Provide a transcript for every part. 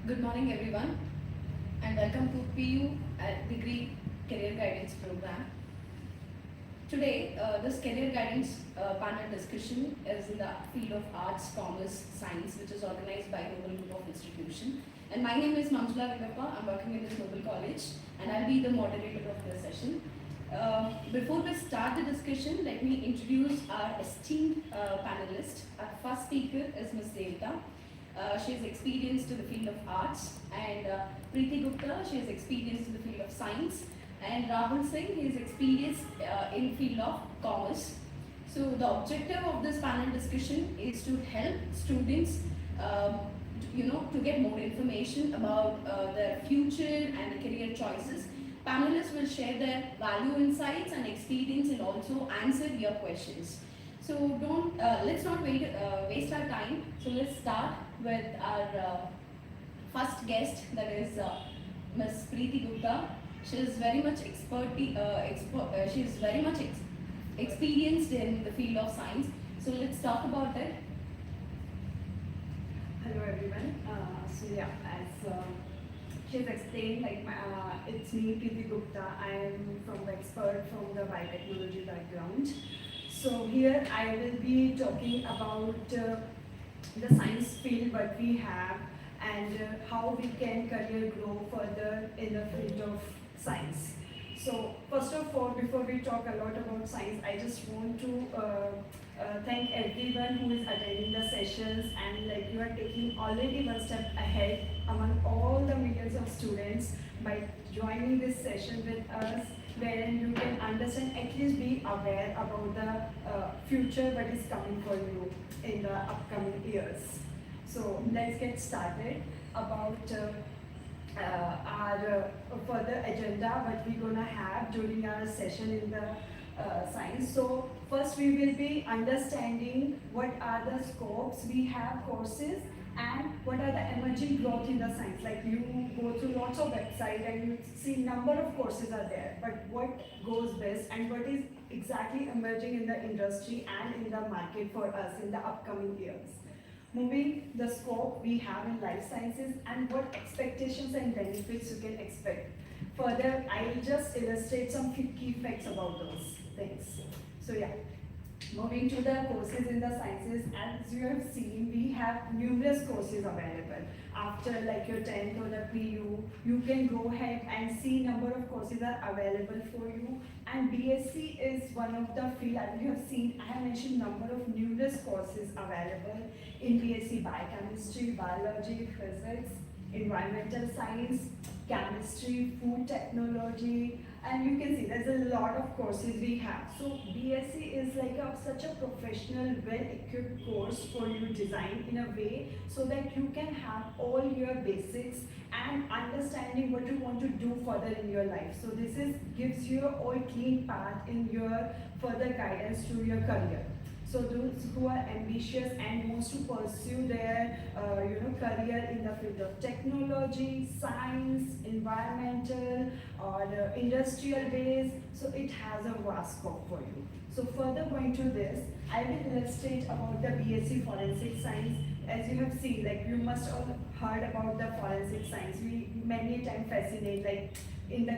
Good morning, everyone, and welcome to PU Degree Career Guidance Program. Today, this career guidance panel discussion is in the field of arts, commerce, science, which is organized by Noble Group of Institution. And my name is Manjula Vigappa. I'm working in this Noble College, and I'll be the moderator of this session. Before we start the discussion, let me introduce our esteemed panelists. Our first speaker is Ms. Devta. She is experienced in the field of arts, and Preeti Gupta, she is experienced in the field of science, and Rahul Singh, he is experienced in field of commerce. So the objective of this panel discussion is to help students, to get more information about their future and the career choices. Panelists will share their value insights and experience and also answer your questions. So let's not waste our time. So let's start with our first guest, that is Ms. Preeti Gupta. She is very much experienced in the field of science. So let's talk about it. Hello everyone. As she's explained, it's me, Preeti Gupta. I am from the expert from the biotechnology background. So here I will be talking about the science field, what we have, and how we can career grow further in the field of science. So first of all, before we talk a lot about science, I just want to thank everyone who is attending the sessions, and you are taking already one step ahead among all the millions of students by joining this session with us, wherein you can understand, at least be aware about the future what is coming for you in the upcoming years. So let's get started about our further agenda, what we're gonna have during our session in the science. So first we will be understanding what are the scopes, we have courses, and what are the emerging growth in the science. Like you go through lots of websites and you see number of courses are there, but what goes best and what is exactly emerging in the industry and in the market for us in the upcoming years. Moving the scope we have in life sciences and what expectations and benefits you can expect. Further, I'll just illustrate some key facts about those things. So moving to the courses in the sciences, as you have seen, we have numerous courses available. After your 10th or the PU, you can go ahead and see number of courses are available for you. And BSc is one of the field, as you have seen, I have mentioned number of numerous courses available in BSc: biochemistry, biology, physics, environmental science, chemistry, food technology, and you can see there's a lot of courses we have. So BSc is such a professional, well-equipped course for you design in a way so that you can have all your basics and understanding what you want to do further in your life. So this gives you a all clean path in your further guidance to your career. So those who are ambitious and wants to pursue their career in the field of technology, science, environmental, or industrial base, so it has a vast scope for you. So further going to this, I will illustrate about the BSc Forensic Science. As you have seen, you must all heard about the forensic science. We many times fascinate, in the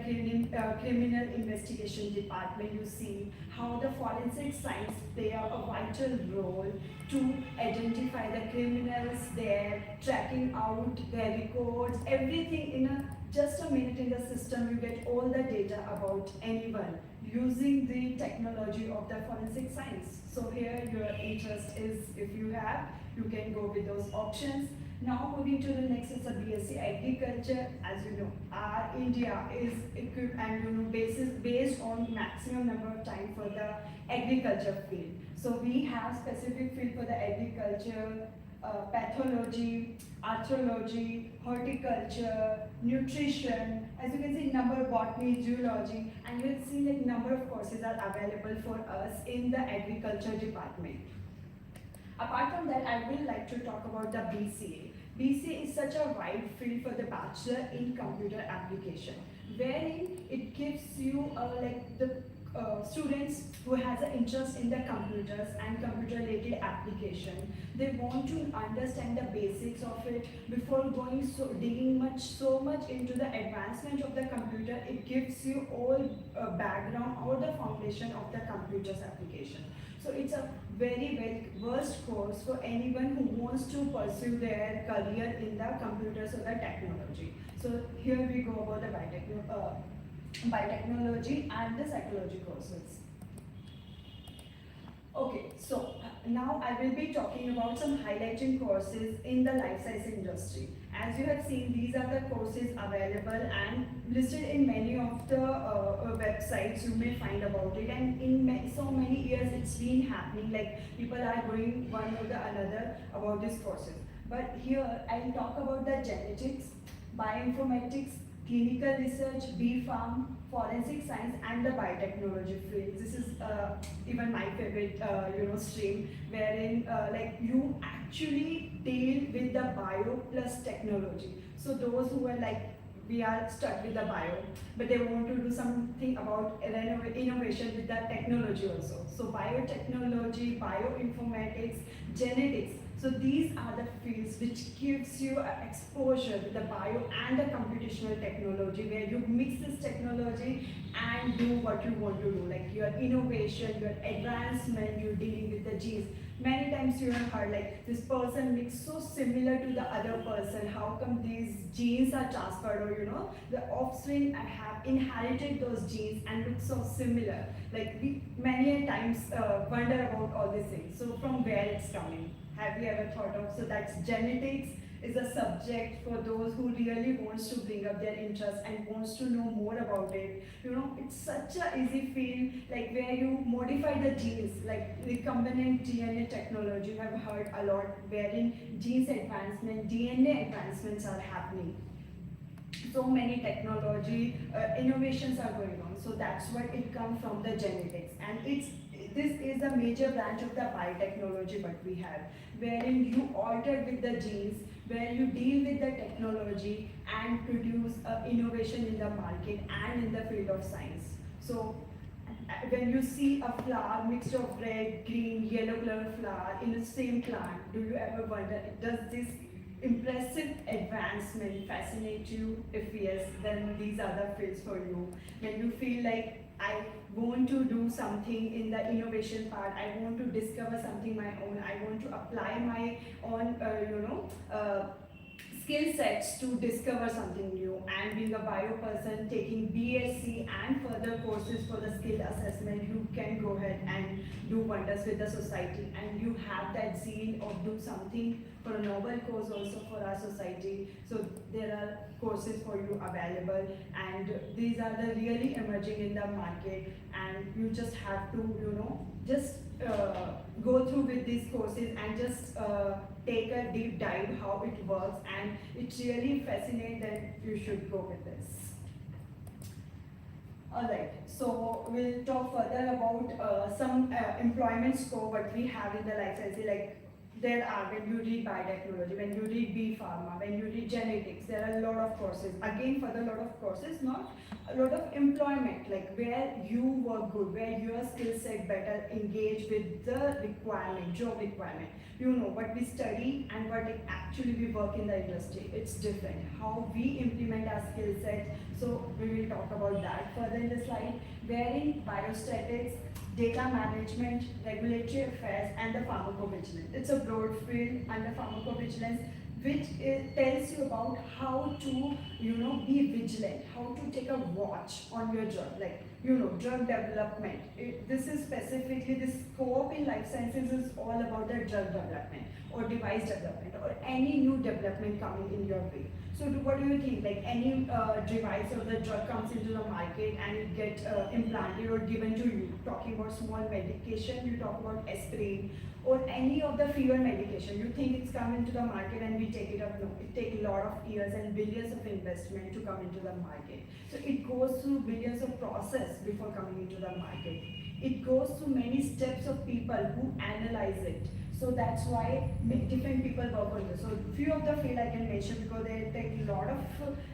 criminal investigation department, you see how the forensic science play a vital role to identify the criminals, their tracking out their records, everything in just a minute in the system. You get all the data about anyone using the technology of the forensic science. So here your interest is, if you have, you can go with those options. Now moving to the next is a BSc Agriculture. As you know, our India is equipped and based on maximum number of time for the agriculture field. So we have specific field for the agriculture, pathology, archaeology, horticulture, nutrition. As you can see, number of botany, zoology, and you'll see number of courses are available for us in the agriculture department. Apart from that, I will like to talk about the BCA. BCA is such a wide field for the Bachelor in Computer Application, wherein it gives you the students who has an interest in the computers and computer related application. They want to understand the basics of it before going digging so much into the advancement of the computer. It gives you all background or the foundation of the computer's application. So it's a very vast course for anyone who wants to pursue their career in the computers or the technology. So here we go about the biotechnology and the psychology courses. Okay, so now I will be talking about some highlighting courses in the life science industry. As you have seen, these are the courses available and listed in many of the websites you may find about it. And in so many years it's been happening, like people are going one or the another about these courses. But here I'll talk about the genetics, bioinformatics, clinical research, B-Farm, forensic science, and the biotechnology field. This is even my favorite, stream, wherein like you actually deal with the bio plus technology. So those who are like, we are stuck with the bio, but they want to do something about innovation with the technology also. So biotechnology, bioinformatics, genetics. So these are the fields which gives you exposure with the bio and the computational technology, where you mix this technology and do what you want to do, like your innovation, your advancement, you're dealing with the genes. Many times you have heard like this person looks so similar to the other person. How come these genes are transferred, or the offspring have inherited those genes and look so similar? Like we many times wonder about all these things. So from where it's coming? Have you ever thought of? So that's genetics is a subject for those who really wants to bring up their interest and wants to know more about it. It's such a easy field, like where you modify the genes, like recombinant DNA technology. You have heard a lot, wherein genes advancement, DNA advancements are happening. So many technology innovations are going on. So that's what it comes from, the genetics, and this is a major branch of the biotechnology what we have, wherein you alter with the genes, where you deal with the technology and produce innovation in the market and in the field of science. So when you see a flower mixed of red, green, yellow color flower in the same plant, do you ever wonder, does this impressive advancement fascinate you? If yes, then these are the fields for you. When you feel like I want to do something in the innovation part, I want to discover something my own, I want to apply my own skill sets to discover something new, and being a bio person taking BSc and further courses for the skill assessment, you can go ahead and do wonders with the society, and you have that zeal of do something for a noble cause also for our society. So there are courses for you available, and these are the really emerging in the market, and you just have to just go through with these courses and just take a deep dive how it works, and it's really fascinating that you should go with this. Alright, so we'll talk further about some employment scope what we have in the life sciences. Like there are, when you read biotechnology, when you read B Pharma, when you read genetics, there are a lot of courses. Again, for the lot of courses, not a lot of employment, like where you work good, where your skill set better engage with the requirement, job requirement. What we study and what it actually we work in the industry, it's different. How we implement our skill set. So we will talk about that further in the slide, wherein biostatics, data management, regulatory affairs, and the pharmacovigilance. It's a broad field under pharmacovigilance, which tells you about how to, be vigilant, how to take a watch on your drug, like, drug development. This is specifically, the scope in life sciences is all about the drug development or device development or any new development coming in your way. So what do you think, like any device or the drug comes into the market and it gets implanted or given to you, talking about small medication, you talk about aspirin, or any of the fever medication, you think it's come into the market and we take it up? No, it takes a lot of years and billions of investment to come into the market. So it goes through billions of process before coming into the market. It goes through many steps of people who analyze it. So that's why different people work on this. So few of the field I can mention because they take a lot of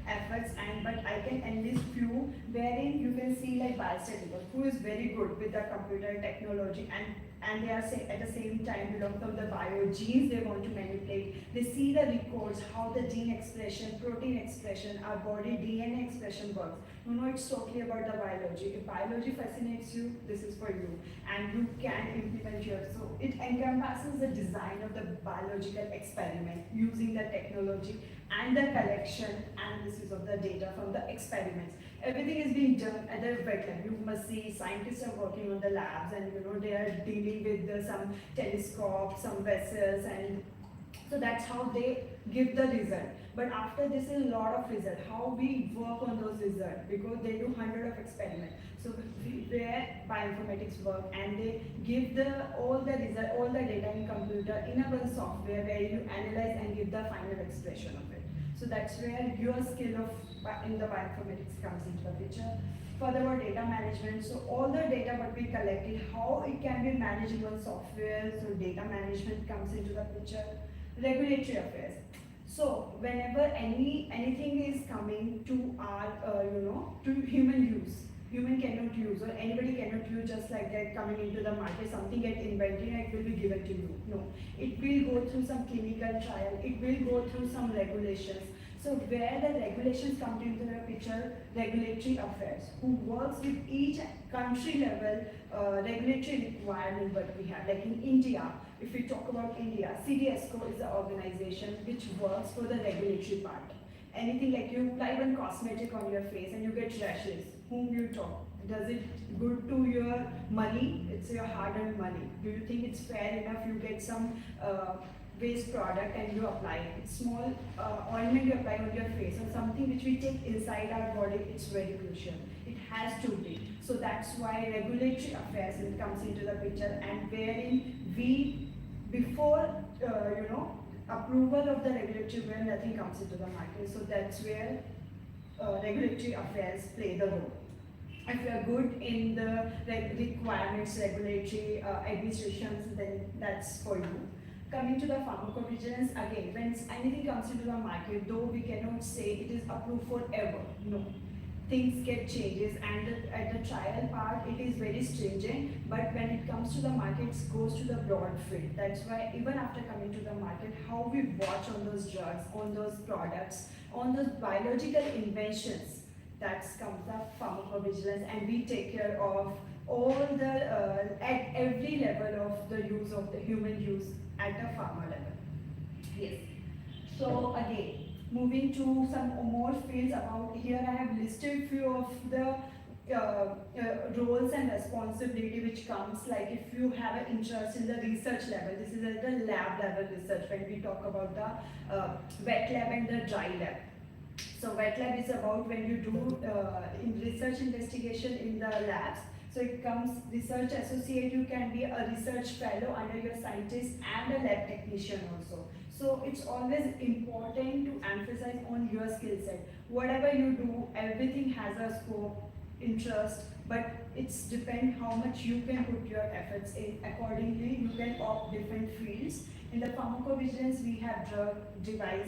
efforts, and but I can enlist few wherein you can see like biostatistics who is very good with the computer technology, and they are at the same time belong from the bio genes they want to manipulate. They see the records, how the gene expression, protein expression, our body DNA expression works. No, it's totally about the biology. If biology fascinates you, this is for you, and you can implement here. So it encompasses the design of the biological experiment using the technology and the collection analysis of the data from the experiments. Everything is being done at the wet lab. You must see scientists are working on the labs, and they are dealing with some telescopes, some vessels, and so that's how they give the result. But after this is a lot of result. How we work on those results, because they do hundred of experiments. So where bioinformatics work, and they give all the result, all the data in computer in a one software where you analyze and give the final expression of it. So that's where your skill of in the bioinformatics comes into the picture. Furthermore, data management. So all the data what we collected, how it can be managed in one software. So data management comes into the picture. Regulatory affairs. So whenever anything is coming to our to human use, human cannot use or anybody cannot use just like that coming into the market, something get invented and it will be given to you. No, it will go through some clinical trial, it will go through some regulations. So where the regulations come into the picture, regulatory affairs, who works with each country level regulatory requirement what we have. Like in India, if we talk about India, CDSCO is the organization which works for the regulatory part. Anything like you apply one cosmetic on your face and you get rashes, whom you talk? Does it good to your money? It's your hard-earned money. Do you think it's fair enough you get some waste product and you apply it? It's small ointment you apply on your face or something which we take inside our body, it's very crucial. It has to be. So that's why regulatory affairs comes into the picture, and wherein we, before approval of the regulatory, where nothing comes into the market. So that's where regulatory affairs play the role. If you are good in the requirements, regulatory administrations, then that's for you. Coming to the pharmacovigilance, again, when anything comes into the market, though we cannot say it is approved forever, no. Things get changes, and at the trial part it is very stringent, but when it comes to the market it goes to the broad field. That's why even after coming to the market, how we watch on those drugs, on those products, on those biological inventions, that's comes the pharmacovigilance, and we take care of all the at every level of the use of the human use at the pharma level. Yes. So again, moving to some more fields about here, I have listed few of the roles and responsibility which comes, like if you have an interest in the research level, this is at the lab level research when we talk about the wet lab and the dry lab. So wet lab is about when you do in research investigation in the labs. So it comes research associate, you can be a research fellow under your scientist and a lab technician also. So it's always important to emphasize on your skill set. Whatever you do, everything has a scope, interest, but it's depend how much you can put your efforts in. Accordingly, you can opt different fields. In the pharmacovigilance, we have drug, device,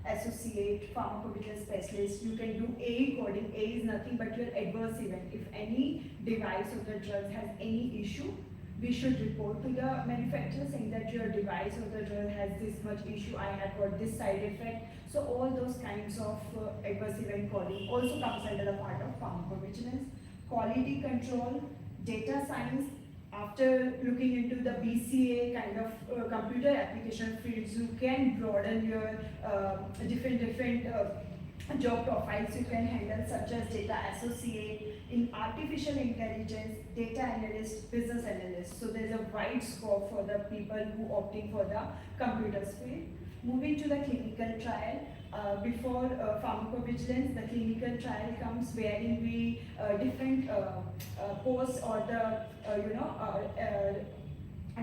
associate, pharmacovigilance specialist. You can do AE coding. A is nothing but your adverse event. If any device or the drug has any issue, we should report to the manufacturer saying that your device or the drug has this much issue, I have got this side effect. So all those kinds of adverse event coding also comes under the part of pharmacovigilance. Quality control, data science. After looking into the BCA kind of computer application fields, you can broaden your different job profiles you can handle, such as data associate, in artificial intelligence, data analyst, business analyst. So there's a wide scope for the people who opting for the computer field. Moving to the clinical trial, before pharmacovigilance, the clinical trial comes wherein we different posts or the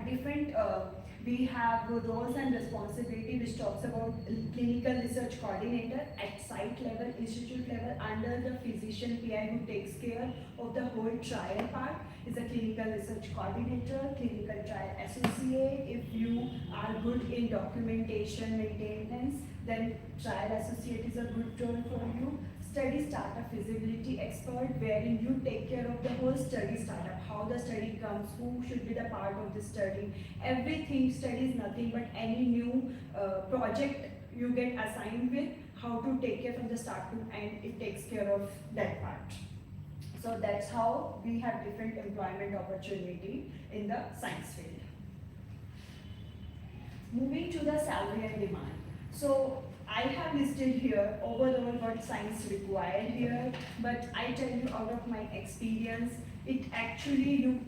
different We have roles and responsibility, which talks about clinical research coordinator at site level, institute level, under the physician PI who takes care of the whole trial part is a clinical research coordinator, clinical trial associate. If you are good in documentation maintenance, then trial associate is a good role for you. Study startup feasibility expert, wherein you take care of the whole study startup, how the study comes, who should be the part of the study, everything. Study is nothing but any new project you get assigned with, how to take care from the start to end, it takes care of that part. So that's how we have different employment opportunity in the science field. Moving to the salary and demand. So I have listed here overall what science required here, but I tell you out of my experience, it actually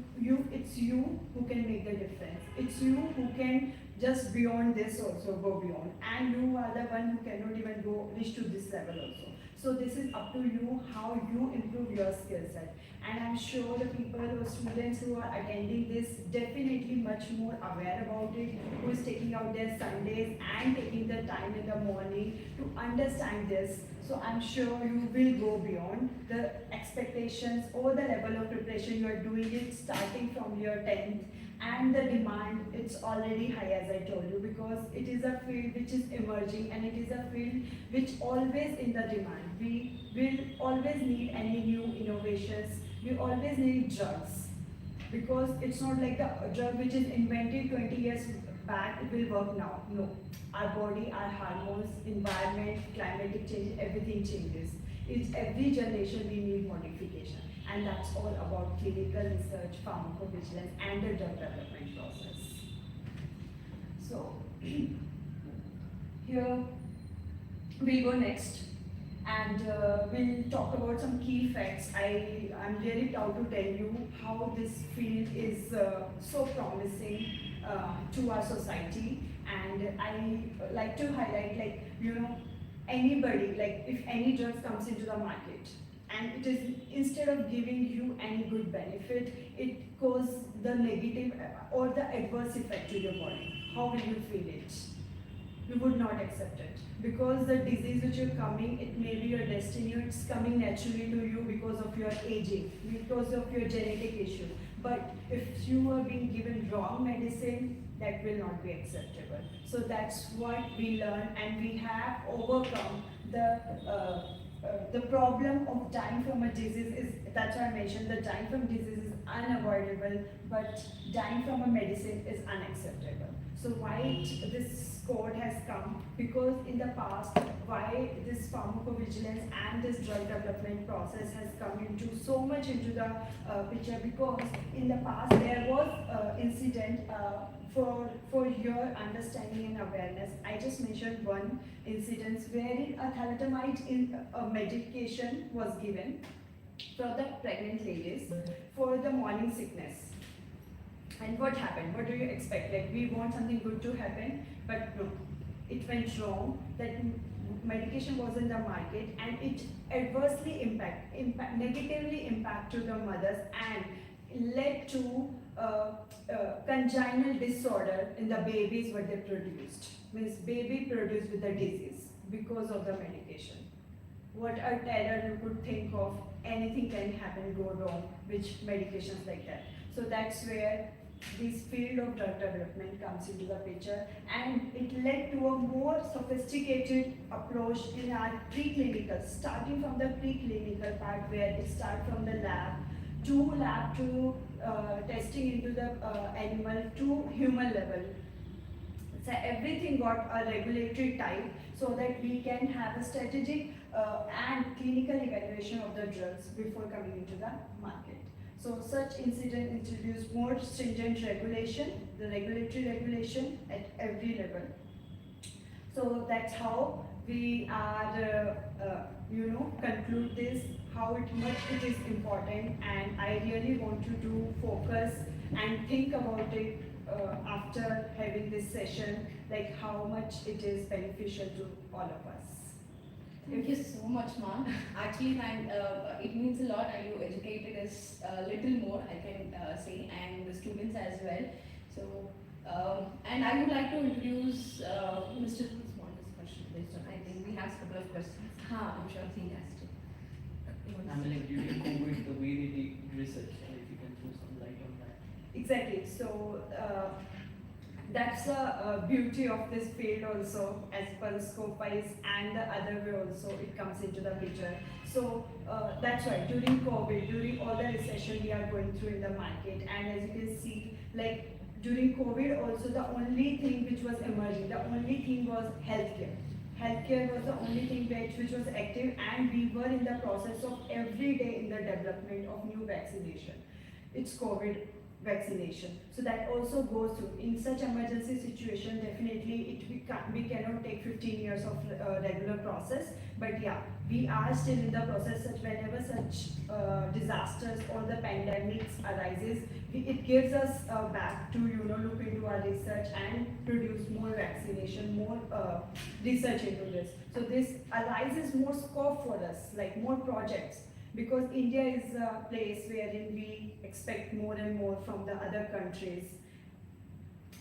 it's you who can make the difference. It's you who can just beyond this also go beyond, and you are the one who cannot even go reach to this level also. So this is up to you how you improve your skill set. And I'm sure the people or students who are attending this definitely much more aware about it, who is taking out their Sundays and taking the time in the morning to understand this. So I'm sure you will go beyond the expectations or the level of preparation you are doing it starting from your 10th. And the demand, it's already high as I told you, because it is a field which is emerging and it is a field which always in the demand. We will always need any new innovations, we always need drugs, because it's not like the drug which is invented 20 years back, it will work now. No, our body, our hormones, environment, climatic change, everything changes. It's every generation we need modification. And that's all about clinical research, pharmacovigilance, and the drug development process. So, here we'll go next, and we'll talk about some key facts. I'm really proud to tell you how this field is so promising to our society, and I like to highlight, like, anybody, like if any drugs comes into the market, and it is, instead of giving you any good benefit, it causes the negative or the adverse effect to your body. How will you feel it? You would not accept it, because the disease which is coming, it may be your destiny, it's coming naturally to you because of your aging, because of your genetic issue. But if you are being given wrong medicine, that will not be acceptable. So that's what we learn, and we have overcome the problem of dying from a disease is, that's why I mentioned that dying from disease is unavoidable, but dying from a medicine is unacceptable. So why this code has come? Because in the past, why this pharmacovigilance and this drug development process has come into so much into the picture, because in the past there was incident for your understanding and awareness. I just mentioned one incident wherein a thalidomide in a medication was given for the pregnant ladies for the morning sickness. And what happened? What do you expect? Like, we want something good to happen, but no, it went wrong. That medication was in the market, and it adversely negatively impact to the mothers, and led to congenital disorder in the babies what they produced. Means baby produced with the disease because of the medication. What a terror you could think of. Anything can happen, go wrong, which medications like that. So that's where this field of drug development comes into the picture, and it led to a more sophisticated approach in our preclinical, starting from the preclinical part, where it starts from the lab to testing into the animal to human level. So everything got a regulatory type, so that we can have a strategic and clinical evaluation of the drugs before coming into the market. So such incident introduced more stringent regulation, the regulatory regulation at every level. So that's how we are, conclude this, how much it is important, and I really want you to focus and think about it after having this session, like how much it is beneficial to all of us. Thank you so much, ma'am. Actually, it means a lot, and you educated us a little more, I can say, and the students as well. So And I would like to introduce Mr. Smallest question based on, I think we have a couple of questions. I'm sure he has to. I mean, like during COVID, the way they did research, if you can throw some light on that. Exactly. So that's the beauty of this field also, as per scope wise, and the other way also it comes into the picture. So that's why during COVID, during all the recession we are going through in the market, and as you can see, like during COVID also the only thing which was emerging, the only thing was healthcare. Healthcare was the only thing which was active, and we were in the process of every day in the development of new vaccination. It's COVID vaccination. So that also goes through. In such emergency situation, definitely we cannot take 15 years of regular process. But yeah, we are still in the process. Such whenever such disasters or the pandemics arises, it gives us back to look into our research and produce more vaccination, more research into this. So this arises more scope for us, like more projects, because India is a place wherein we expect more and more from the other countries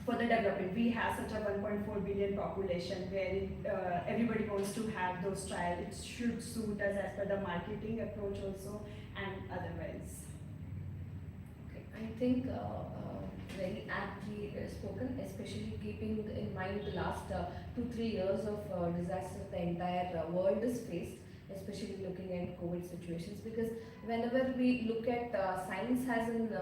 for the development. We have such a 1.4 billion population wherein everybody wants to have those trials. It should suit us as per the marketing approach also and otherwise. Okay, I think very aptly spoken, especially keeping in mind the last 2-3 years of disaster the entire world is faced, especially looking at COVID situations, because whenever we look at science as an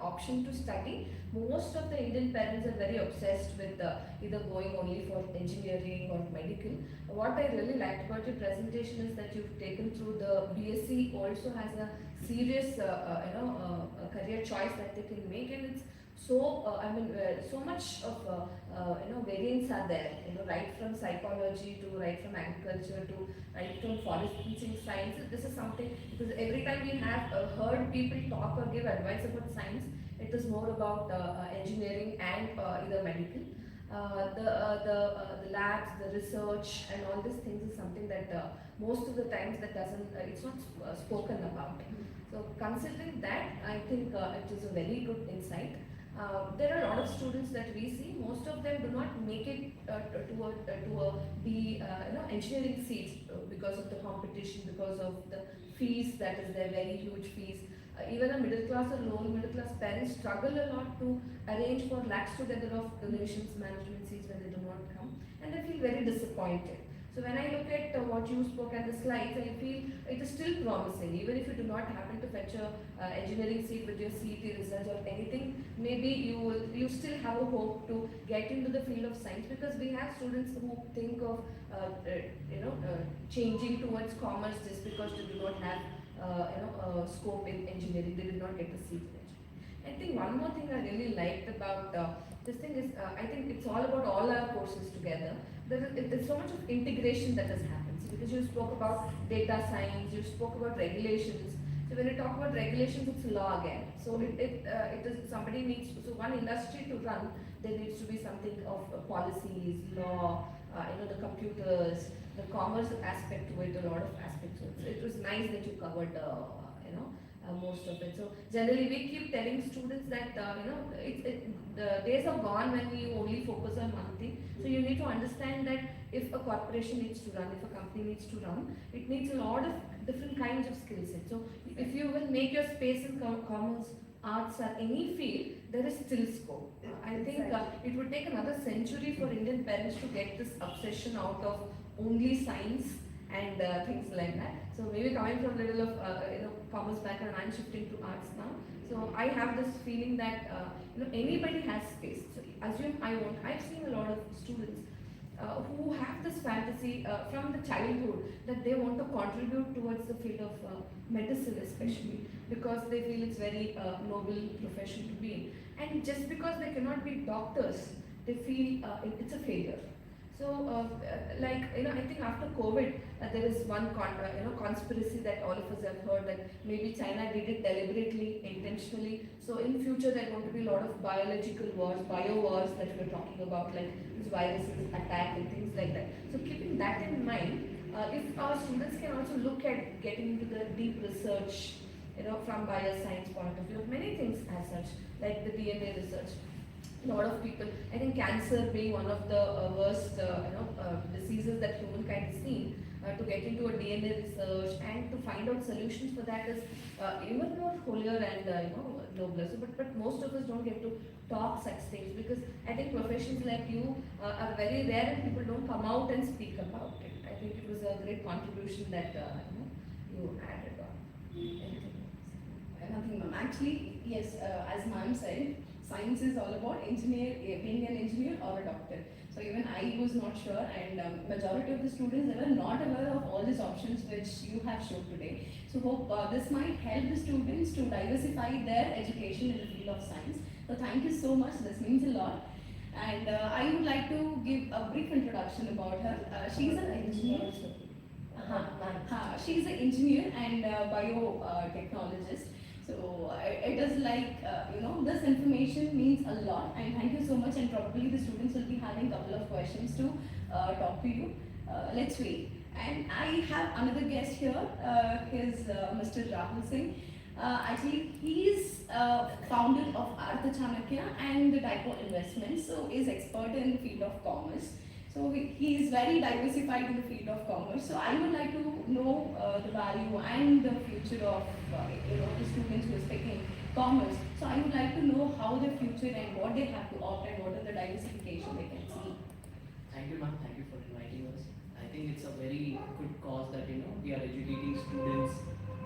option to study, most of the Indian parents are very obsessed with either going only for engineering or medical. What I really liked about your presentation is that you've taken through the BSc also has a serious career choice that they can make, and it's so so much of variants are there, right from psychology to right from agriculture to right from forest teaching science. This is something, because every time we have heard people talk or give advice about science, it is more about engineering and either medical. The labs, the research and all these things is something that most of the times that doesn't, it's not spoken about. So considering that, I think it is a very good insight. There are a lot of students that we see. Most of them do not make it engineering seats because of the competition, because of the fees that is there, very huge fees. Even a middle class or lower middle class parents struggle a lot to arrange for lakhs together of donations, management seats when they do not come, and they feel very disappointed. So when I look at what you spoke at the slides, I feel it is still promising. Even if you do not happen to fetch a engineering seat with your CET results or anything, maybe you still have a hope to get into the field of science, because we have students who think of changing towards commerce just because they do not have scope in engineering. They did not get the seat in engineering. I think one more thing I really liked about this thing is I think it's all about all our courses together. There's so much of integration that has happened. So because you spoke about data science, you spoke about regulations. So when you talk about regulations, it's law again. So it is, somebody needs, so one industry to run, there needs to be something of policies, law, the computers, the commerce aspect to it, a lot of aspects. So it was nice that you covered most of it. So generally we keep telling students that the days are gone when we only focus on one thing. So you need to understand that if a corporation needs to run, if a company needs to run, it needs a lot of different kinds of skill sets. So if you will make your space in commerce, arts or any field, there is still scope. I think it would take another century for Indian parents to get this obsession out of only science and things like that. So maybe coming from a little of commerce background, I'm shifting to arts now. So I have this feeling that anybody has space. So assume I won't. I've seen a lot of students who have this fantasy from the childhood that they want to contribute towards the field of medicine, especially because they feel it's very noble profession to be in. And just because they cannot be doctors, they feel it's a failure. So, I think after COVID, there is one conspiracy that all of us have heard that maybe China did it deliberately, intentionally. So in future, there are going to be a lot of biological wars, bio wars that we're talking about, like these viruses attack and things like that. So keeping that in mind, if our students can also look at getting into the deep research, from bioscience point of view, many things as such, like the DNA research. A lot of people, I think cancer being one of the worst diseases that humankind has seen, to get into a DNA research and to find out solutions for that is even more holier and nobler. So, but most of us don't get to talk such things because I think professions like you are very rare and people don't come out and speak about it. I think it was a great contribution that you added on. Anything else? Nothing, ma'am. Actually, yes, as ma'am said, science is all about being an engineer or a doctor. So even I was not sure, and majority of the students they were not aware of all these options which you have showed today. So hope this might help the students to diversify their education in the field of science. So thank you so much. This means a lot. And I would like to give a brief introduction about her. She's an engineer. She's an engineer and biotechnologist. So it is like, this information means a lot, and thank you so much, and probably the students will be having a couple of questions to talk to you. Let's wait. And I have another guest here, is Mr. Rahul Singh. Actually, he is founder of Artha Chanakya and the Typo Investments, so is expert in the field of commerce. So he is very diversified in the field of commerce. So I would like to know the value and the future of the students who is taking commerce. So I would like to know how the future and what they have to opt and what are the diversification they can see. Thank you, ma'am. Thank you for inviting us. I think it's a very good cause that we are educating students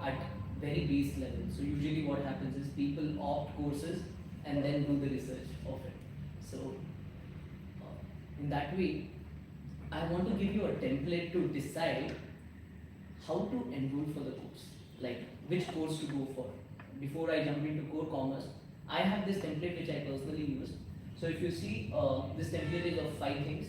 at very base level. So usually what happens is people opt courses and then do the research of it. So in that way, I want to give you a template to decide how to enroll for the course, like which course to go for. Before I jump into core commerce, I have this template which I personally use. So if you see, this template is of 5 things.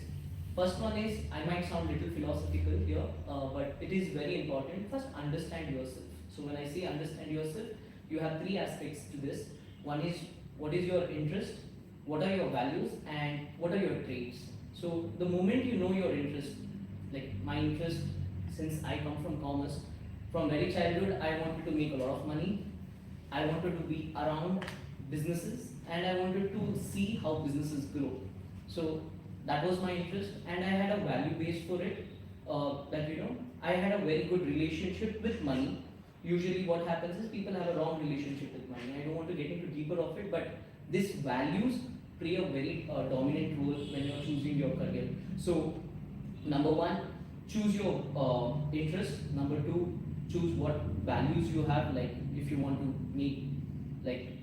First one is, I might sound a little philosophical here, but it is very important. First, understand yourself. So when I say understand yourself, you have 3 aspects to this. One is, what is your interest, what are your values, and what are your traits. So the moment you know your interest, like my interest, since I come from commerce, from very childhood, I wanted to make a lot of money. I wanted to be around businesses, and I wanted to see how businesses grow. So that was my interest, and I had a value base for it. That I had a very good relationship with money. Usually, what happens is people have a wrong relationship with money. I don't want to get into deeper of it, but these values play a very dominant role when you're choosing your career. So, number 1, choose your interest. Number 2, choose what values you have. Like if you want to make, like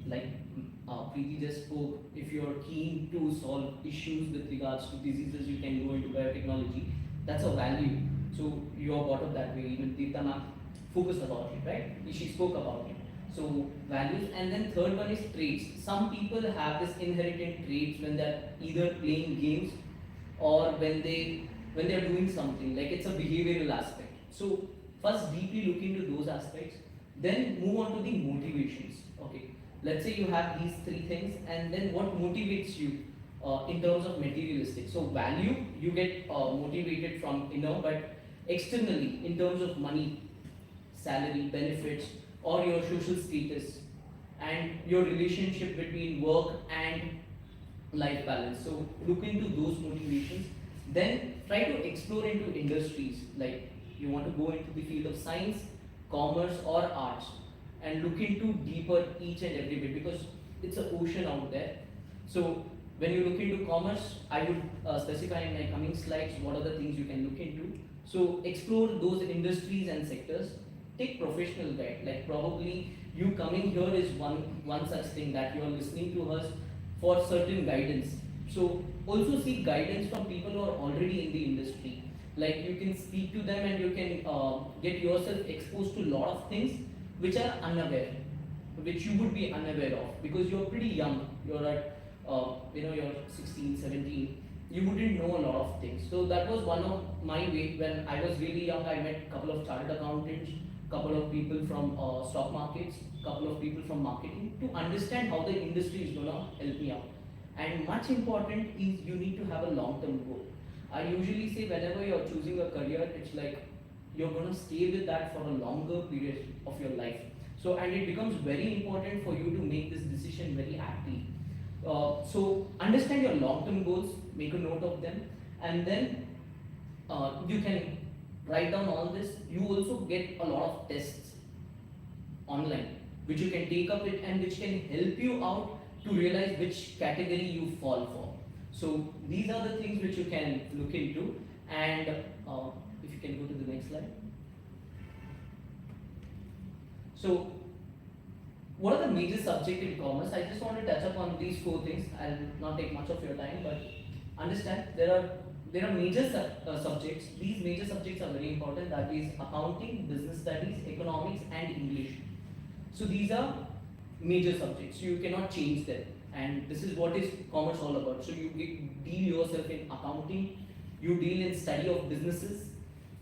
Preeti just spoke, if you're keen to solve issues with regards to diseases, you can go into biotechnology. That's a value. So you are brought up that way. Even Deepta focused about it, right? She spoke about it. So values, and then third one is traits. Some people have this inherited traits when they're either playing games or when they're doing something, like it's a behavioral aspect. So first deeply look into those aspects, then move on to the motivations. Okay, let's say you have these 3 things, and then what motivates you in terms of materialistic. So value, you get motivated from inner, but externally in terms of money, salary, benefits, or your social status, and your relationship between work and life balance. So look into those motivations. Then try to explore into industries, like you want to go into the field of science, commerce, or arts, and look into deeper each and every bit, because it's an ocean out there. So when you look into commerce, I would specify in my coming slides what are the things you can look into. So explore those industries and sectors. Take professional guide, like probably you coming here is one such thing, that you are listening to us for certain guidance. So also seek guidance from people who are already in the industry. Like you can speak to them and you can get yourself exposed to a lot of things which are unaware, which you would be unaware of, because you're pretty young. You're at you're 16, 17. You wouldn't know a lot of things. So that was one of my way. When I was really young, I met a couple of chartered accountants, couple of people from stock markets, couple of people from marketing, to understand how the industry is gonna help me out. And much important is you need to have a long-term goal. I usually say whenever you're choosing a career, it's like you're gonna stay with that for a longer period of your life. So, and it becomes very important for you to make this decision very aptly. So understand your long-term goals, make a note of them, and then you can write down all this. You also get a lot of tests online which you can take up it and which can help you out to realize which category you fall for. So these are the things which you can look into, and if you can go to the next slide. So what are the major subjects in commerce? I just want to touch upon these four things. I'll not take much of your time, but understand there are major subjects. These major subjects are very important. That is accounting, business studies, economics, and English. So these are major subjects. You cannot change them, and this is what is commerce all about. So you deal yourself in accounting. You deal in study of businesses.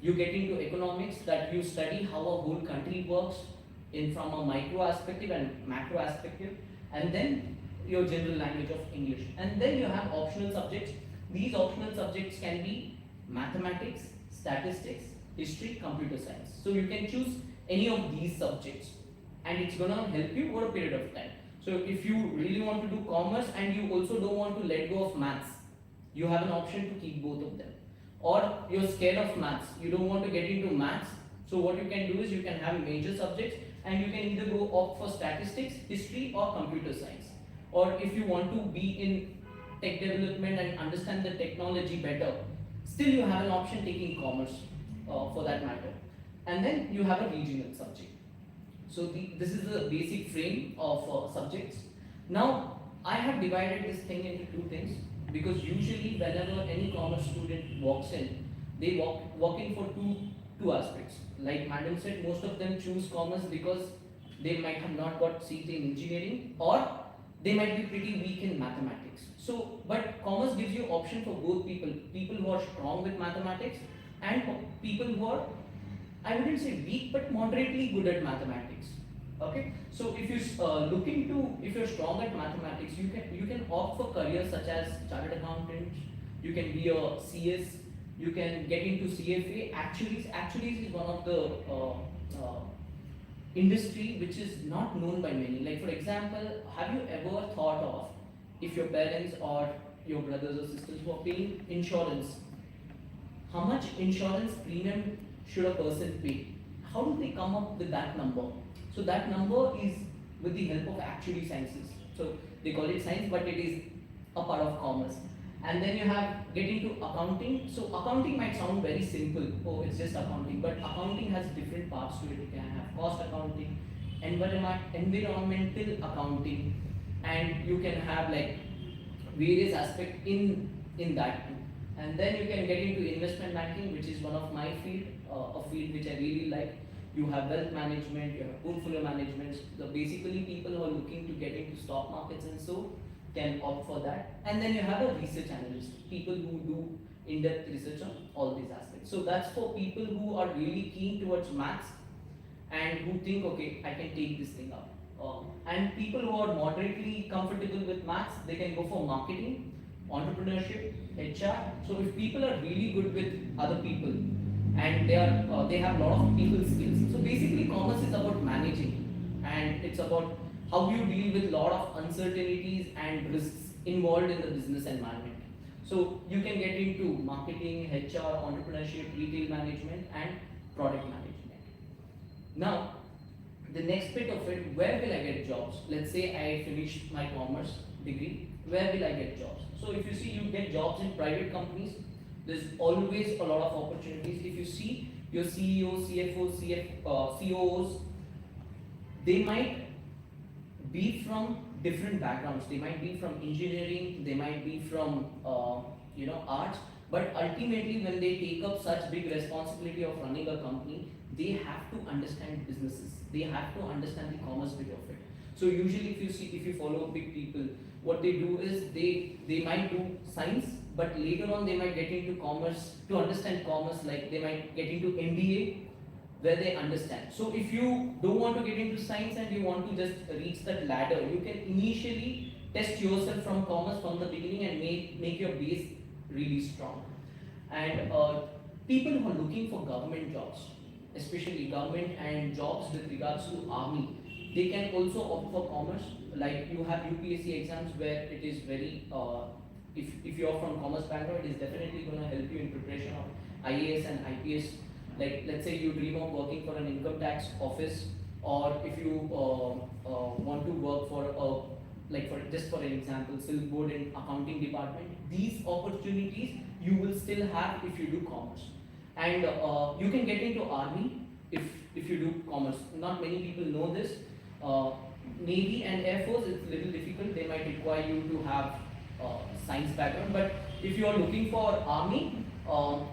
You get into economics, that you study how a whole country works in from a micro aspect and macro aspect, and then your general language of English. And then you have optional subjects. These optional subjects can be mathematics, statistics, history, computer science. So you can choose any of these subjects, and it's gonna help you over a period of time. So if you really want to do commerce and you also don't want to let go of maths, you have an option to keep both of them. Or you're scared of maths, you don't want to get into maths, so what you can do is you can have major subjects and you can either go opt for statistics, history, or computer science. Or if you want to be in tech development and understand the technology better, still you have an option taking commerce for that matter. And then you have a regional subject. So this is the basic frame of subjects. Now I have divided this thing into two things, because usually whenever any commerce student walks in, they walk in for two aspects. Like madam said, most of them choose commerce because they might have not got seat in engineering, or they might be pretty weak in mathematics. So, but commerce gives you option for both people who are strong with mathematics and people who are, I wouldn't say weak, but moderately good at mathematics. Okay, so if you if you're strong at mathematics, you can opt for careers such as chartered accountant. You can be a CS. You can get into CFA. Actuaries is one of the industry which is not known by many. Like for example, have you ever thought of, if your parents or your brothers or sisters were paying insurance, how much insurance premium should a person pay? How do they come up with that number? So that number is with the help of actuary sciences. So they call it science, but it is a part of commerce. And then you have get into accounting. So accounting might sound very simple. Oh, it's just accounting, but accounting has different parts to it. You can have cost accounting, environmental accounting, and you can have like various aspects in that too. And then you can get into investment banking, which is one of my field, a field which I really like. You have wealth management, you have portfolio management. So basically people who are looking to get into stock markets and so can opt for that. And then you have a research analyst, people who do in-depth research on all these aspects. So that's for people who are really keen towards maths and who think, okay, I can take this thing up. And people who are moderately comfortable with maths, they can go for marketing, entrepreneurship, HR. So if people are really good with other people and they have a lot of people skills. So basically commerce is about managing, and it's about how you deal with a lot of uncertainties and risks involved in the business environment. So you can get into marketing, HR, entrepreneurship, retail management, and product management. Now, the next bit of it, where will I get jobs? Let's say I finish my commerce degree, where will I get jobs? So if you see, you get jobs in private companies. There's always a lot of opportunities. If you see your CEOs, CFOs, COOs, they might be from different backgrounds. They might be from engineering, they might be from arts, but ultimately when they take up such big responsibility of running a company, they have to understand businesses. They have to understand the commerce bit of it. So usually if you follow big people, what they do is they might do science, but later on they might get into commerce. To understand commerce, like they might get into MBA, where they understand. So if you don't want to get into science and you want to just reach that ladder, you can initially test yourself from commerce from the beginning and make your base really strong. And people who are looking for government jobs, especially government and jobs with regards to army, They can also opt for commerce. Like you have UPSC exams where it is very, if you're from Commerce Bangalore, it is definitely going to help you in preparation of IAS and IPS. Like let's say you dream of working for an income tax office, or if you want to work for a, like for just for an example, silk board in accounting department. These opportunities you will still have if you do commerce, and you can get into army if you do commerce. Not many people know this. Navy and Air Force, it's a little difficult. They might require you to have science background, but if you are looking for army,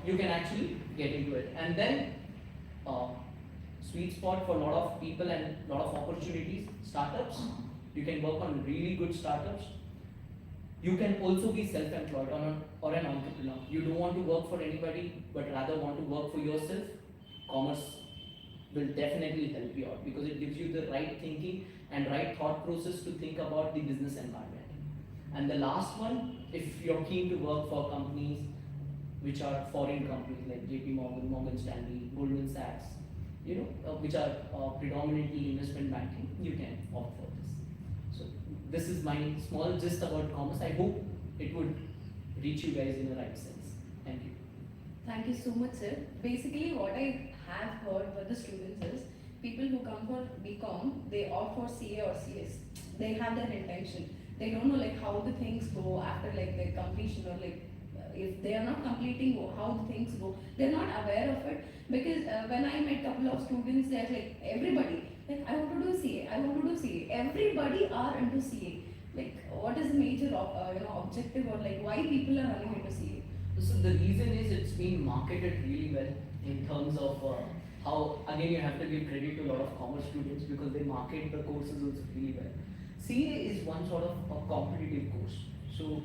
you can actually get into it. And then sweet spot for a lot of people and a lot of opportunities, startups. You can work on really good startups. You can also be self-employed or an entrepreneur. You don't want to work for anybody, but rather want to work for yourself. Commerce will definitely help you out because it gives you the right thinking and right thought process to think about the business environment. And the last one, if you're keen to work for companies which are foreign companies like JP Morgan, Morgan Stanley, Goldman Sachs, which are predominantly investment banking, you can opt for this. So this is my small gist about commerce. I hope it would reach you guys in the right sense. Thank you. Thank you so much, sir. Basically, what I have heard by the students is people who come for BCom, they opt for CA or CS. They have their intention. They don't know like how the things go after like their completion, or like if they are not completing how the things go. They're not aware of it because when I met couple of students, they're like everybody like I want to do CA, I want to do CA. Everybody are into CA. Like what is the major objective, or like why people are running into CA? So the reason is it's been marketed really well in terms of how, again, you have to give credit to a lot of commerce students because they market the courses also really well. CA is one sort of a competitive course. So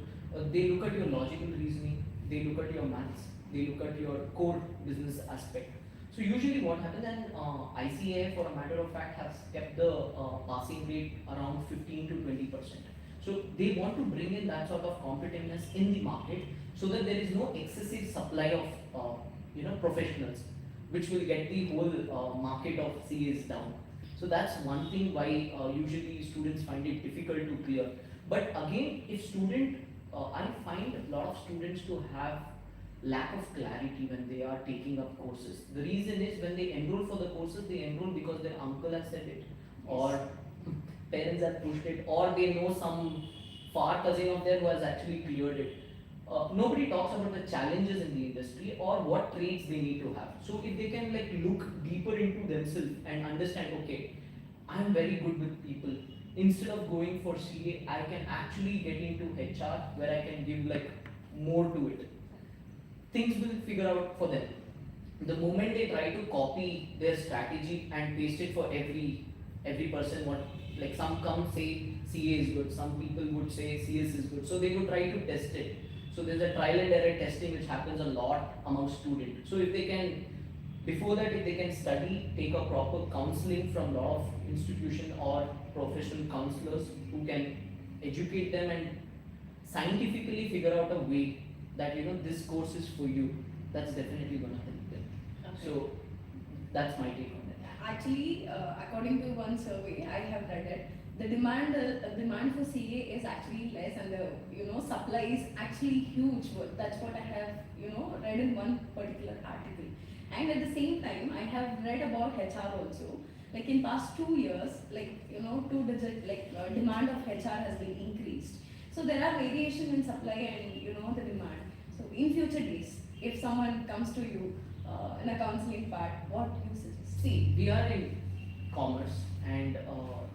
they look at your logical reasoning, they look at your maths, they look at your core business aspect. So usually what happens, and ICA for a matter of fact has kept the passing rate around 15 to 20%. So they want to bring in that sort of competitiveness in the market so that there is no excessive supply of professionals, which will get the whole market of CAs down. So that's one thing why usually students find it difficult to clear. But again, I find a lot of students to have lack of clarity when they are taking up courses. The reason is when they enroll for the courses, they enroll because their uncle has said it, or parents have pushed it, or they know some far cousin of theirs who has actually cleared it. Nobody talks about the challenges in the industry or what traits they need to have. So if they can like look deeper into themselves and understand, okay, I'm very good with people. Instead of going for CA, I can actually get into HR where I can give like more to it. Things will figure out for them. The moment they try to copy their strategy and paste it for every person, what like some come say CA is good, some people would say CS is good, so they would try to test it. So there's a trial and error testing which happens a lot among students. So if they can, before that, if they can study, take a proper counseling from a lot of institution or professional counselors who can educate them and scientifically figure out a way that this course is for you, that's definitely going to help them. Okay. So that's my take on it. Actually, according to one survey, I have read it. The demand for CA is actually less, and the supply is actually huge. That's what I have read in one particular article. And at the same time, I have read about HR also. Like in past 2 years, like two-digit demand of HR has been increased. So there are variation in supply and the demand. So in future days, if someone comes to you in a counseling part, what you suggest? See, we are in commerce, and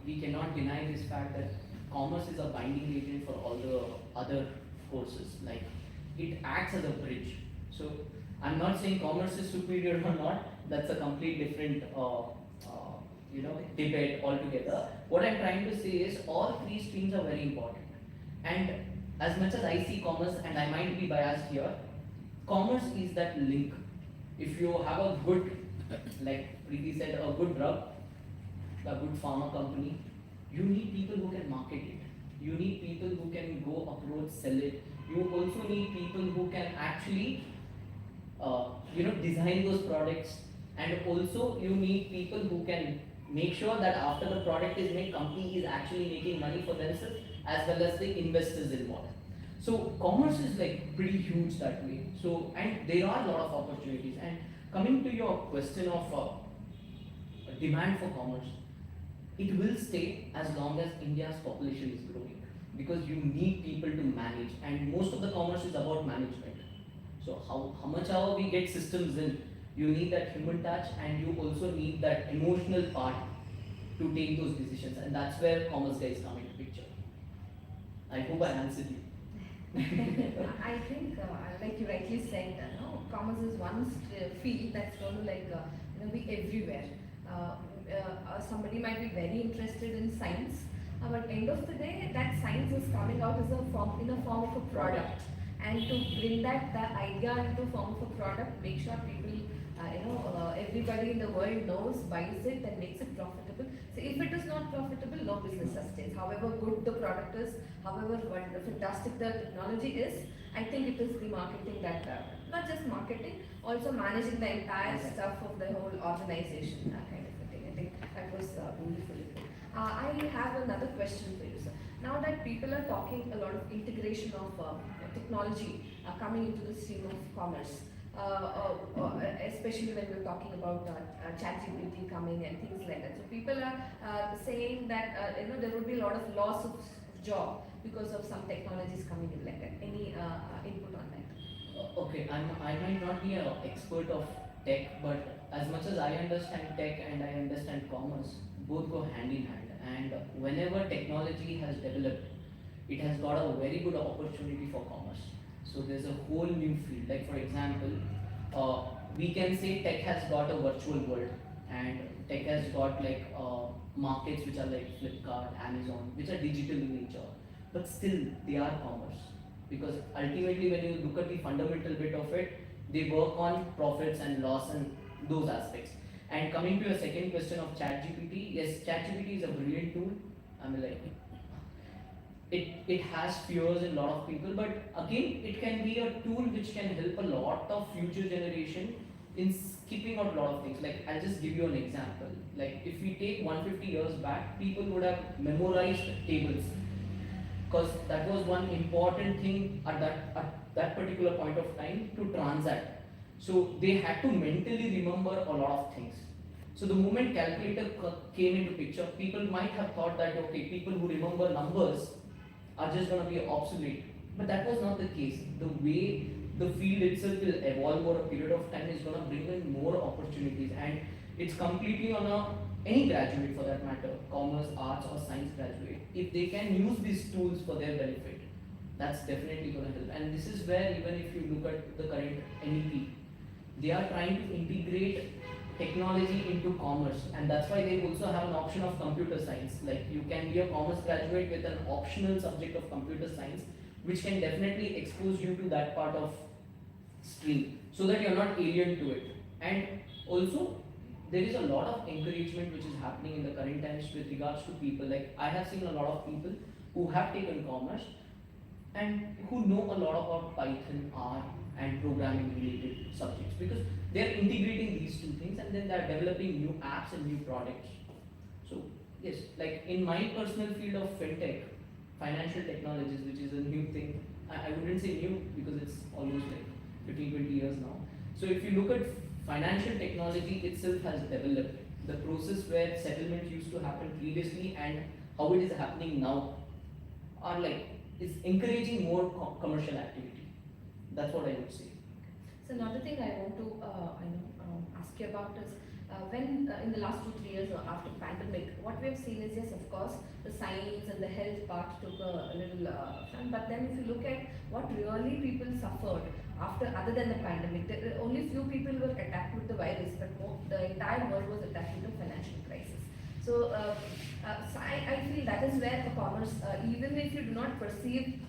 we cannot deny this fact that commerce is a binding agent for all the other courses. Like it acts as a bridge. So I'm not saying commerce is superior or not. That's a complete different debate altogether. What I'm trying to say is all three streams are very important. And as much as I see commerce, and I might be biased here, commerce is that link. If you have a good, like Preeti said, a good drug, a good pharma company, you need people who can market it. You need people who can go approach, sell it. You also need people who can actually, design those products. And also you need people who can make sure that after the product is made, company is actually making money for themselves as well as the investors involved. So commerce is like pretty huge that way. So and there are a lot of opportunities. And coming to your question of demand for commerce, it will stay as long as India's population is growing because you need people to manage, and most of the commerce is about management. So how much ever we get systems in, you need that human touch and you also need that emotional part to take those decisions, and that's where commerce guys come into picture. I hope I answered you. I think, like you rightly said, no, commerce is one field that's going to be everywhere. Somebody might be very interested in science, but end of the day, that science is coming out as in a form of a product. And to bring that idea into form of a product, make sure people, everybody in the world knows, buys it, and makes it profitable. So if it is not profitable, no business sustains. However good the product is, however fantastic the technology is, I think it is the marketing that, not just marketing, also managing the entire stuff of the whole organization, kind of a thing. I think that was beautifully put. I have another question for you, sir. Now that people are talking a lot of integration of technology coming into the stream of commerce, especially when we're talking about ChatGPT coming and things like that. So people are saying that there would be a lot of loss of job because of some technologies coming in like that. Any input on that? Okay, I might not be an expert of tech, but as much as I understand tech and I understand commerce, both go hand in hand. And whenever technology has developed, it has got a very good opportunity for commerce. So there's a whole new field. Like for example, we can say tech has got a virtual world, and tech has got markets which are like Flipkart, Amazon, which are digital in nature, but still they are commerce. Because ultimately when you look at the fundamental bit of it, they work on profits and loss and those aspects. And coming to your second question of ChatGPT, yes, ChatGPT is a brilliant tool. I mean, it has fears in a lot of people, but again, it can be a tool which can help a lot of future generation in skipping out a lot of things. Like I'll just give you an example. Like if we take 150 years back, people would have memorized tables because that was one important thing at that particular point of time to transact. So they had to mentally remember a lot of things. So the moment calculator came into picture, people might have thought that okay, people who remember numbers are just going to be obsolete. But that was not the case. The way the field itself will evolve over a period of time is going to bring in more opportunities, and it's completely on any graduate for that matter, commerce, arts or science graduate. If they can use these tools for their benefit, that's definitely going to help. And this is where even if you look at the current NEP, they are trying to integrate technology into commerce, and that's why they also have an option of computer science. Like you can be a commerce graduate with an optional subject of computer science, which can definitely expose you to that part of stream so that you're not alien to it. And also there is a lot of encouragement which is happening in the current times with regards to people. Like I have seen a lot of people who have taken commerce and who know a lot about Python, R and programming related subjects, because they're integrating these two things and then they're developing new apps and new products. So yes, like in my personal field of fintech, financial technologies, which is a new thing, I wouldn't say new because it's almost like 15-20 years now. So if you look at financial technology itself has developed. The process where settlement used to happen previously and how it is happening now are is encouraging more commercial activity. That's what I would say. So another thing I want to ask you about is when in the last 2-3 years after pandemic, what we have seen is yes, of course, the science and the health part took a little fun. But then if you look at what really people suffered after, other than the pandemic, only few people were attacked with the virus, but the entire world was attacked with the financial crisis. So, so I feel that is where the commerce, even if you do not perceive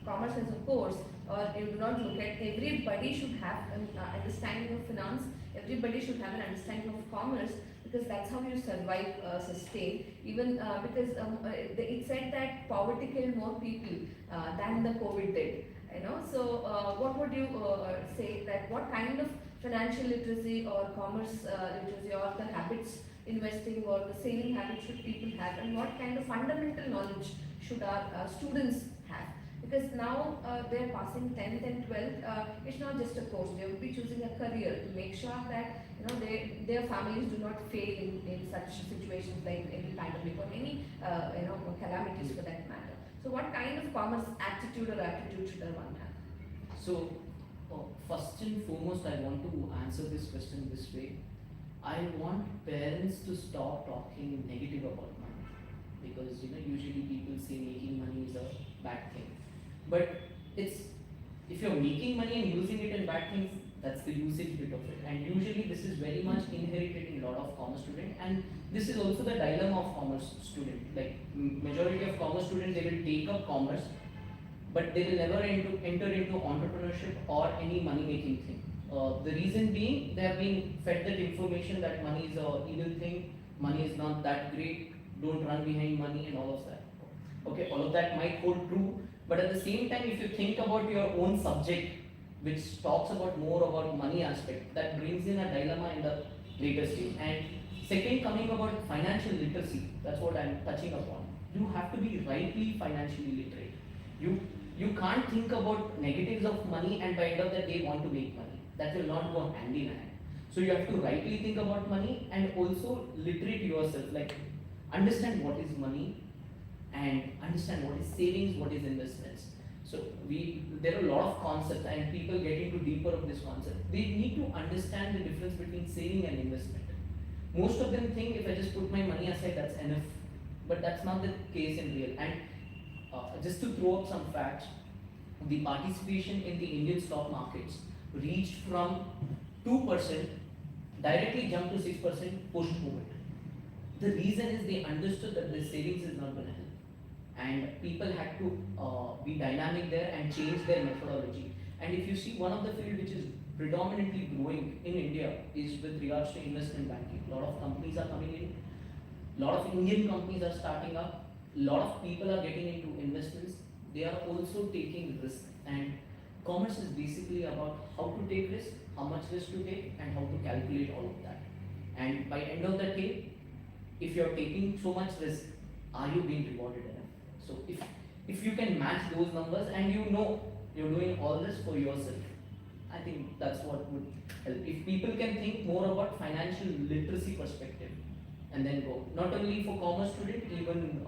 commerce as a course, or you do not look at, everybody should have an understanding of finance, everybody should have an understanding of commerce, because that's how you survive, sustain. Even because it said that poverty killed more people than the COVID did. So what would you say that what kind of financial literacy or commerce literacy or the habits investing or the saving habits should people have, and what kind of fundamental knowledge should our students have? Because now they are passing 10th and 12th, it's not just a course, they will be choosing a career to make sure that their families do not fail in such situations like any pandemic or any calamities for that matter. So what kind of commerce attitude or attitude should one have? So, first and foremost, I want to answer this question this way. I want parents to stop talking negative about money, because usually people say making money is a bad thing, but it's, if you're making money and using it in bad things, that's the usage bit of it. And usually this is very much inherited in a lot of commerce students, and this is also the dilemma of commerce student. Like majority of commerce students, they will take up commerce, but they will never enter into entrepreneurship or any money making thing. The reason being, they have been fed that information that money is a evil thing, money is not that great, don't run behind money and all of that. Okay, all of that might hold true, but at the same time, if you think about your own subject, which talks about more about money aspect, that brings in a dilemma in the later stage. And second, coming about financial literacy, that's what I'm touching upon. You have to be rightly financially literate. You can't think about negatives of money and by end of the day want to make money. That will not go hand in hand. So you have to rightly think about money and also literate yourself, like understand what is money and understand what is savings, what is investments. So there are a lot of concepts and people get into deeper of this concept. They need to understand the difference between saving and investment. Most of them think if I just put my money aside, that's enough. But that's not the case in real. And just to throw up some facts, the participation in the Indian stock markets reached from 2%, directly jumped to 6% post-COVID. The reason is they understood that the savings is not going to help. And people had to be dynamic there and change their methodology. And if you see, one of the field which is predominantly growing in India is with regards to investment banking. A lot of companies are coming in, a lot of Indian companies are starting up, a lot of people are getting into investments. They are also taking risk, and commerce is basically about how to take risk, how much risk to take, and how to calculate all of that. And by end of the day, if you're taking so much risk, are you being rewarded enough? So if you can match those numbers and you're doing all this for yourself, I think that's what would help. If people can think more about financial literacy perspective and then go, not only for commerce student, even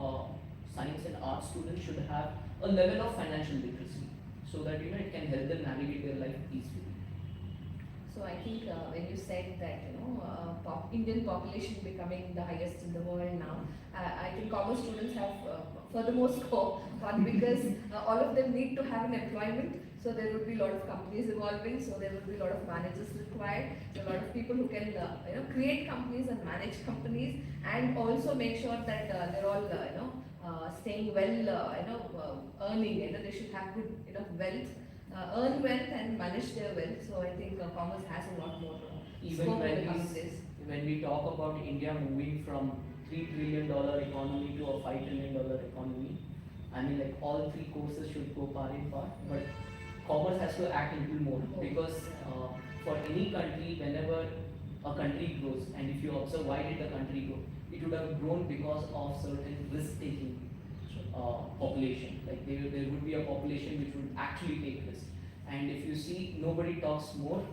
science and art students should have a level of financial literacy so that it can help them navigate their life easily. So I think when you said that Indian population becoming the highest in the world now, I think commerce students have furthermore scope. One, because all of them need to have an employment, so there would be a lot of companies evolving, so there would be a lot of managers required, so a lot of people who can create companies and manage companies, and also make sure that they're all staying well, earning. They should have good wealth. Earn wealth and manage their wealth. So I think commerce has a lot more Even scope when when this. when we talk about India moving from $3 trillion economy to a $5 trillion economy, I mean, like, all three courses should go par in par, but commerce has to act a little more, because for any country, whenever a country grows, and if you observe why did the country grow, it would have grown because of certain risk-taking population. Like there would be a population which would actually take risk. And if you see, nobody talks more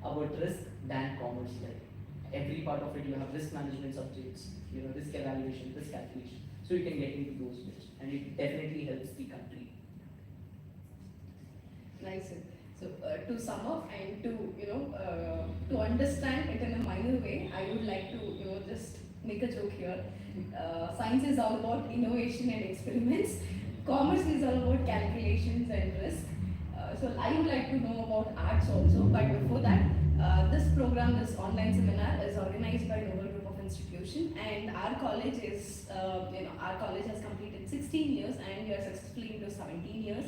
about risk than commerce. Like every part of it, you have risk management subjects, risk evaluation, risk calculation. So you can get into those bits, and it definitely helps the country. Nice. So to sum up and to understand it in a minor way, I would like to just make a joke here. Science is all about innovation and experiments. Commerce is all about calculations and risk. So I would like to know about arts also, but before that, this program, this online seminar is organized by Noble Group of Institution, and our college is, our college has completed 16 years and we are successfully into 17 years.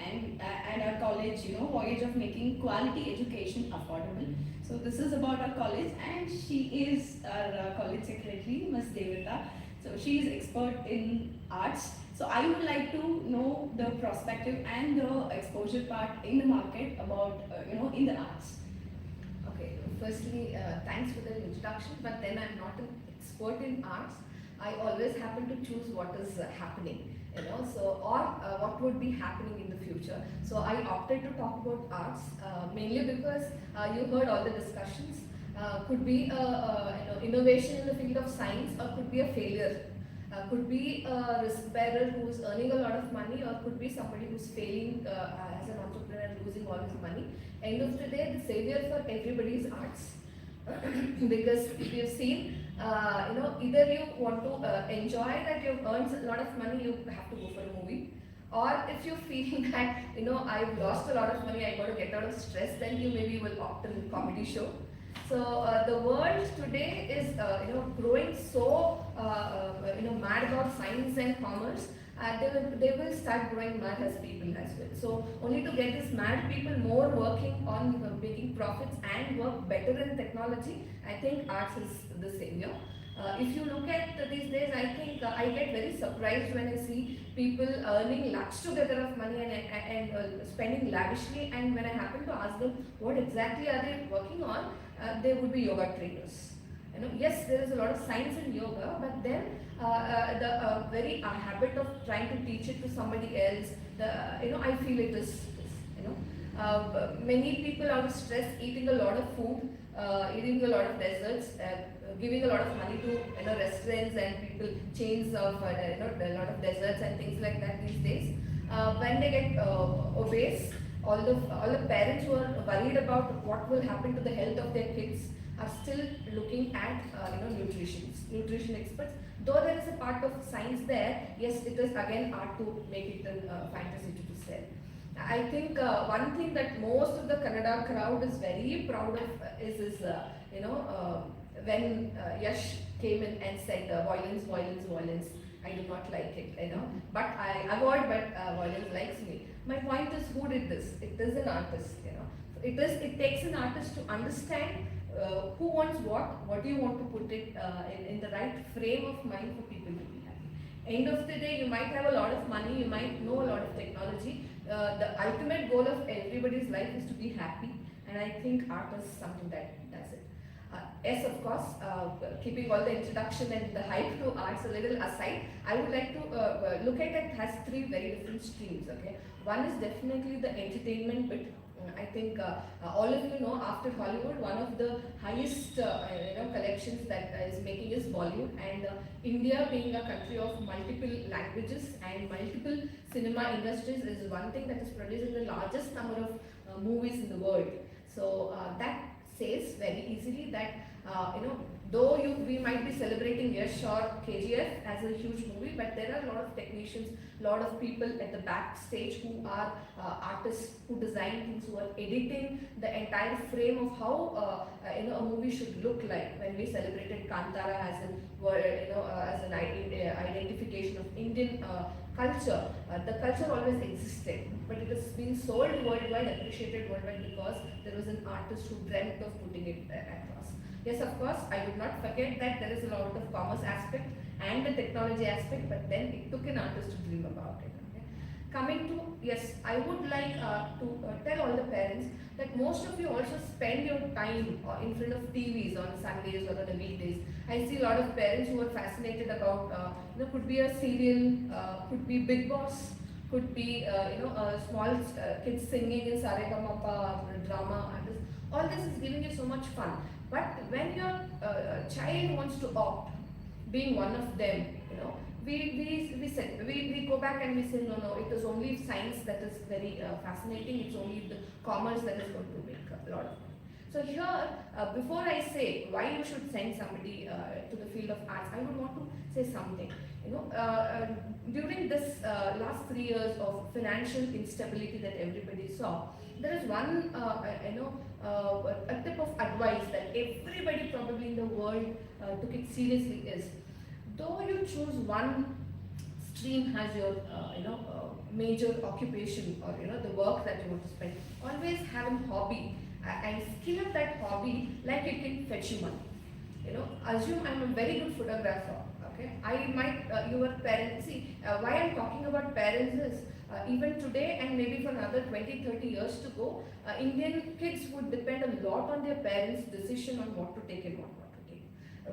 And our college, voyage of making quality education affordable. So this is about our college, and she is our college secretary, Ms. Devita. So she is expert in arts. So I would like to know the perspective and the exposure part in the market about, in the arts. Okay, Firstly, thanks for the introduction, but then I'm not an expert in arts. I always happen to choose what is happening, or what would be happening in the future. So I opted to talk about arts mainly because you heard all the discussions. Could be innovation in the field of science, or could be a failure. Could be a risk bearer who's earning a lot of money, or could be somebody who's failing as an entrepreneur and losing all his money. End of the day, the savior for everybody is arts. Because if you've seen, either you want to enjoy that you've earned a lot of money, you have to go for a movie. Or if you feel that, I've lost a lot of money, I got to get out of stress, then you maybe will opt in a comedy show. So the world today is growing so mad about science and commerce. They will start growing mad as people as well. So only to get these mad people more working on making profits and work better in technology, I think arts is the savior. If you look at these days, I think I get very surprised when I see people earning lakhs together of money and spending lavishly. And when I happen to ask them what exactly are they working on, they would be yoga trainers. Yes, there is a lot of science in yoga, but then the very habit of trying to teach it to somebody else, I feel it is, many people out of stress eating a lot of food, eating a lot of desserts, giving a lot of money to restaurants and people chains of a lot of desserts and things like that these days. When they get obese, all the parents who are worried about what will happen to the health of their kids are still looking at nutrition experts. Though there is a part of science there, yes, it is again art to make it a fantasy to sell. I think one thing that most of the Kannada crowd is very proud of is when Yash came in and said violence, violence, violence. I do not like it, but I avoid, but violence likes me. My point is, who did this? It is an artist. It takes an artist to understand who wants what do you want to put it in the right frame of mind for people to be happy. End of the day, you might have a lot of money, you might know a lot of technology. The ultimate goal of everybody's life is to be happy, and I think art is something that does it. Yes, of course, keeping all the introduction and the hype to arts a little aside, I would like to look at it as three very different streams. Okay, one is definitely the entertainment bit. I think all of you know, after Hollywood, one of the highest collections that is making is Bollywood, and India being a country of multiple languages and multiple cinema industries is one thing that is producing the largest number of movies in the world. So that says very easily that though we might be celebrating Yash or KGF as a huge movie, but there are a lot of technicians, a lot of people at the backstage who are artists who design things, who are editing the entire frame of how a movie should look like. When we celebrated Kantara as an identification of Indian culture, the culture always existed, but it has been sold worldwide, appreciated worldwide because there was an artist who dreamt of putting it across. Yes, of course, I would not forget that there is a lot of commerce aspect and the technology aspect, but then it took an artist to dream about it. Okay? Coming to, yes, I would like to tell all the parents that most of you also spend your time in front of TVs on Sundays or on the weekdays. I see a lot of parents who are fascinated about, could be a serial, could be Big Boss, could be, small kids singing in Saregamapa, drama, and this. All this is giving you so much fun. But when your child wants to opt, being one of them, we go back and we say, no, it is only science that is very fascinating, it's only the commerce that is going to make a lot of money. So here, before I say why you should send somebody to the field of arts, I would want to say something. During this last 3 years of financial instability that everybody saw, there is one, a tip of advice that everybody probably in the world took it seriously is, though you choose one stream as your, major occupation or, the work that you want to spend, always have a hobby and skill up that hobby like it can fetch you money. Assume I'm a very good photographer, okay? Okay, your parents, see, why I'm talking about parents is even today and maybe for another 20, 30 years to go, Indian kids would depend a lot on their parents' decision on what to take and what not to take.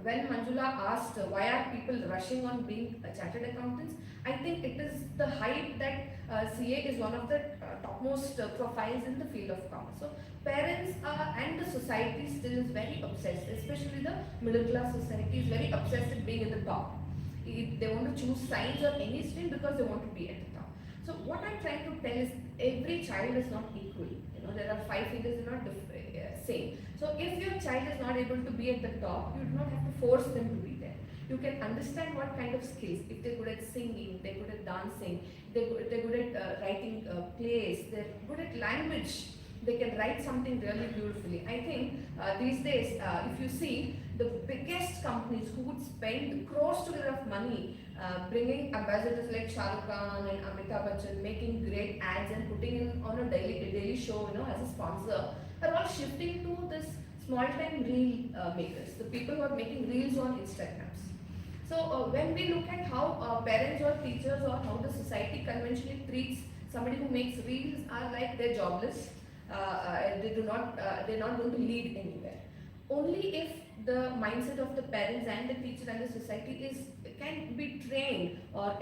When Manjula asked why are people rushing on being chartered accountants, I think it is the hype that CA is one of the topmost profiles in the field of commerce. So parents and the society still is very obsessed, especially the middle class society is very obsessed with being at the top. They want to choose science or any stream because they want to be at the top. So what I'm trying to tell is every child is not equal. You know, there are 5 fingers, they're not same. So if your child is not able to be at the top, you do not have to force them to be there. You can understand what kind of skills. If they're good at singing, they're good at dancing, they're good at writing plays, they're good at language, they can write something really beautifully. I think these days, if you see, the biggest companies who would spend crores together of money bringing ambassadors like Shah Rukh Khan and Amitabh Bachchan, making great ads and putting in on a daily show, you know, as a sponsor, are all shifting to this small-time reel makers, the people who are making reels on Instagrams. So when we look at how parents or teachers or how the society conventionally treats somebody who makes reels are like they're jobless, they're not going to lead anywhere. Only if the mindset of the parents and the teacher and the society can be trained or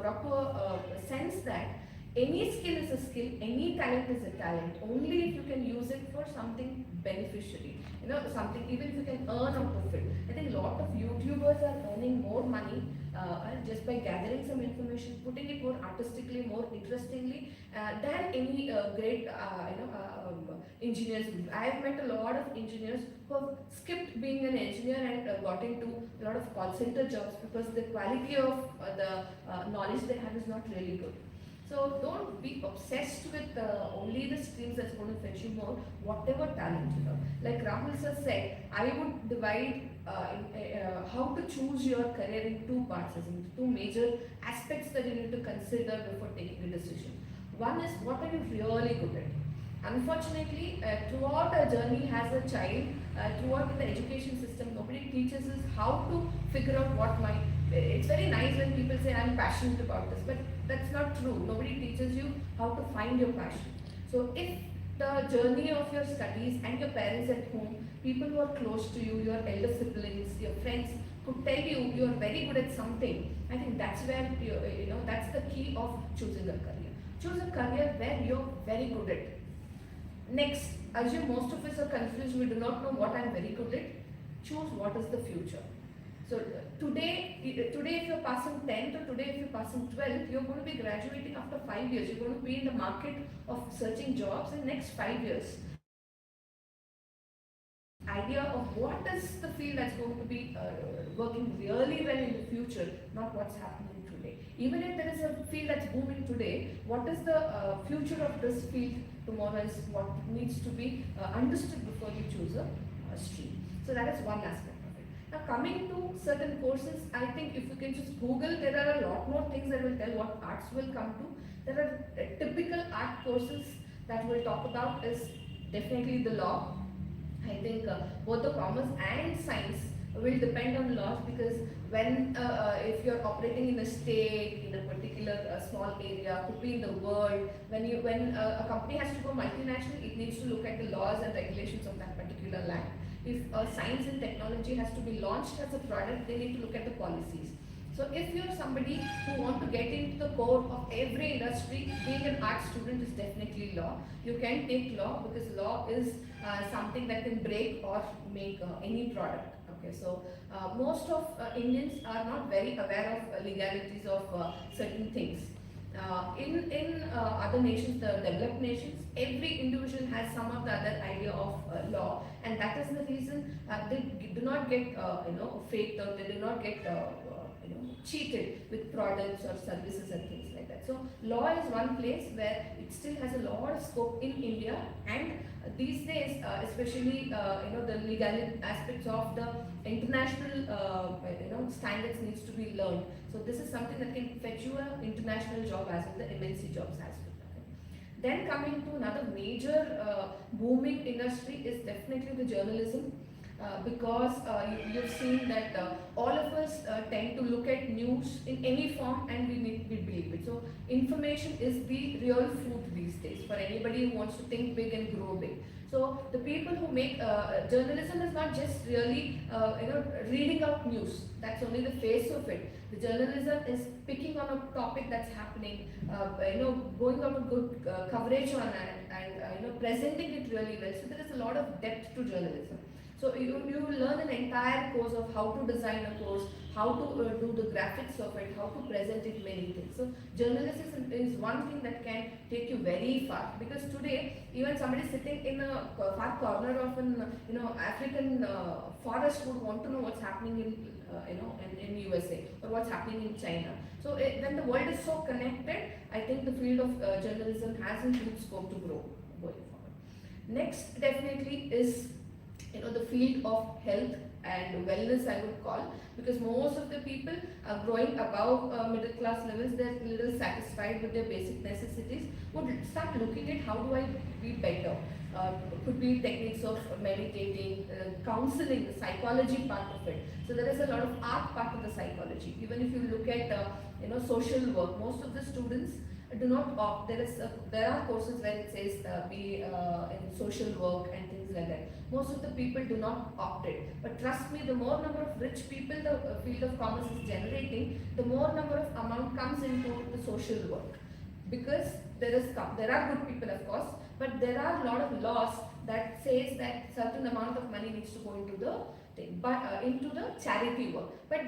brought to a sense that any skill is a skill, any talent is a talent, only if you can use it for something beneficiary. You know, something, even if you can earn out of it. I think a lot of YouTubers are earning more money just by gathering some information, putting it more artistically, more interestingly than any great engineers. I have met a lot of engineers who have skipped being an engineer and got into a lot of call center jobs because the quality of the knowledge they have is not really good. So don't be obsessed with only the streams that's going to fetch you more, whatever talent you have. Like Rahul sir said, I would divide how to choose your career in two parts, as in two major aspects that you need to consider before taking a decision. One is, what are you really good at? Unfortunately, throughout our journey as a child, throughout in the education system, nobody teaches us how to figure out what my. It's very nice when people say I'm passionate about this, but that's not true. Nobody teaches you how to find your passion. So if the journey of your studies and your parents at home, people who are close to you, your elder siblings, your friends, could tell you you are very good at something, I think that's where that's the key of choosing a career. Choose a career where you're very good at. Next, assume most of us are confused, we do not know what I'm very good at. Choose what is the future. So today if you're passing 10th or today if you're passing 12th, you're going to be graduating after 5 years. You're going to be in the market of searching jobs in next 5 years. Idea of what is the field that's going to be working really well in the future, not what's happening today. Even if there is a field that's booming today, what is the future of this field tomorrow is what needs to be understood before you choose a stream. So that is one aspect of it. Now coming to certain courses, I think if you can just Google, there are a lot more things that will tell what arts will come to. There are typical art courses that we'll talk about is definitely the law. I think both the commerce and science will depend on laws, because when if you're operating in a state, in a particular small area, could be in the world, when a company has to go multinational, it needs to look at the laws and regulations of that particular land. If science and technology has to be launched as a product, they need to look at the policies. So if you're somebody who want to get into the core of every industry, being an art student is definitely law. You can take law because law is something that can break or make any product. Okay, so most of Indians are not very aware of legalities of certain things. In other nations, the developed nations, every individual has some of the other idea of law, and that is the reason they do not get faked, or they do not get cheated with products or services and things like that. So law is one place where it still has a lot of scope in India, and these days, especially the legal aspects of the international standards needs to be learned. So this is something that can fetch you an international job as well, the MNC jobs as well. Okay. Then coming to another major booming industry is definitely the journalism. because you've seen that all of us tend to look at news in any form and we believe it. So information is the real food these days for anybody who wants to think big and grow big. So the people who make journalism is not just really reading out news. That's only the face of it. The journalism is picking on a topic that's happening, going out with good coverage on it, and presenting it really well. So there is a lot of depth to journalism. So you will learn an entire course of how to design a course, how to do the graphics of it, how to present it, many things. So journalism is one thing that can take you very far, because today even somebody sitting in a far corner of an African forest would want to know what's happening in USA or what's happening in China. So when the world is so connected, I think the field of journalism has a huge scope to grow going forward. Next definitely is the field of health and wellness, I would call, because most of the people are growing above middle class levels, they're a little satisfied with their basic necessities, would start looking at how do I be better. Could be techniques of meditating, counseling, the psychology part of it. So there is a lot of art part of the psychology. Even if you look at social work, most of the students do not opt. There are courses where it says be in social work and things like that. Most of the people do not opt it. But trust me, the more number of rich people the field of commerce is generating, the more number of amount comes into the social work. Because there are good people, of course, but there are a lot of laws that says that certain amount of money needs to go into the thing, but into the charity work. But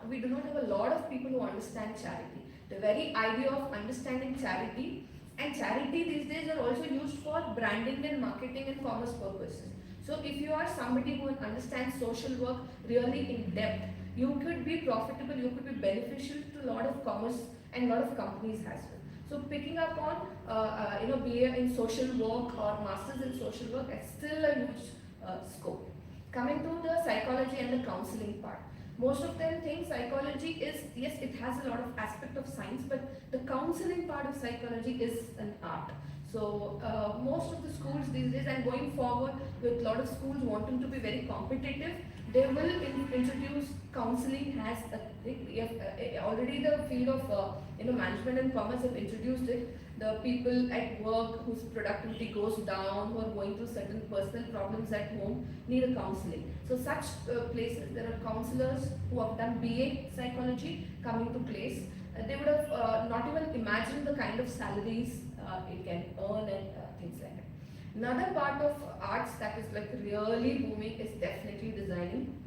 we do not have a lot of people who understand charity. The very idea of understanding charity, and charity these days are also used for branding and marketing and commerce purposes. So if you are somebody who understands social work really in depth, you could be profitable, you could be beneficial to a lot of commerce and a lot of companies as well. So picking up on BA in social work or masters in social work is still a huge scope. Coming to the psychology and the counseling part. Most of them think psychology is, yes, it has a lot of aspect of science, but the counseling part of psychology is an art. So most of the schools these days, and going forward with a lot of schools wanting to be very competitive, they will introduce counseling as a thing. Already the field of management and commerce have introduced it. The people at work whose productivity goes down, who are going through certain personal problems at home, need a counseling. So such places, there are counselors who have done BA psychology coming to place. They would have not even imagined the kind of salaries it can earn and things like that. Another part of arts that is like really booming is definitely designing.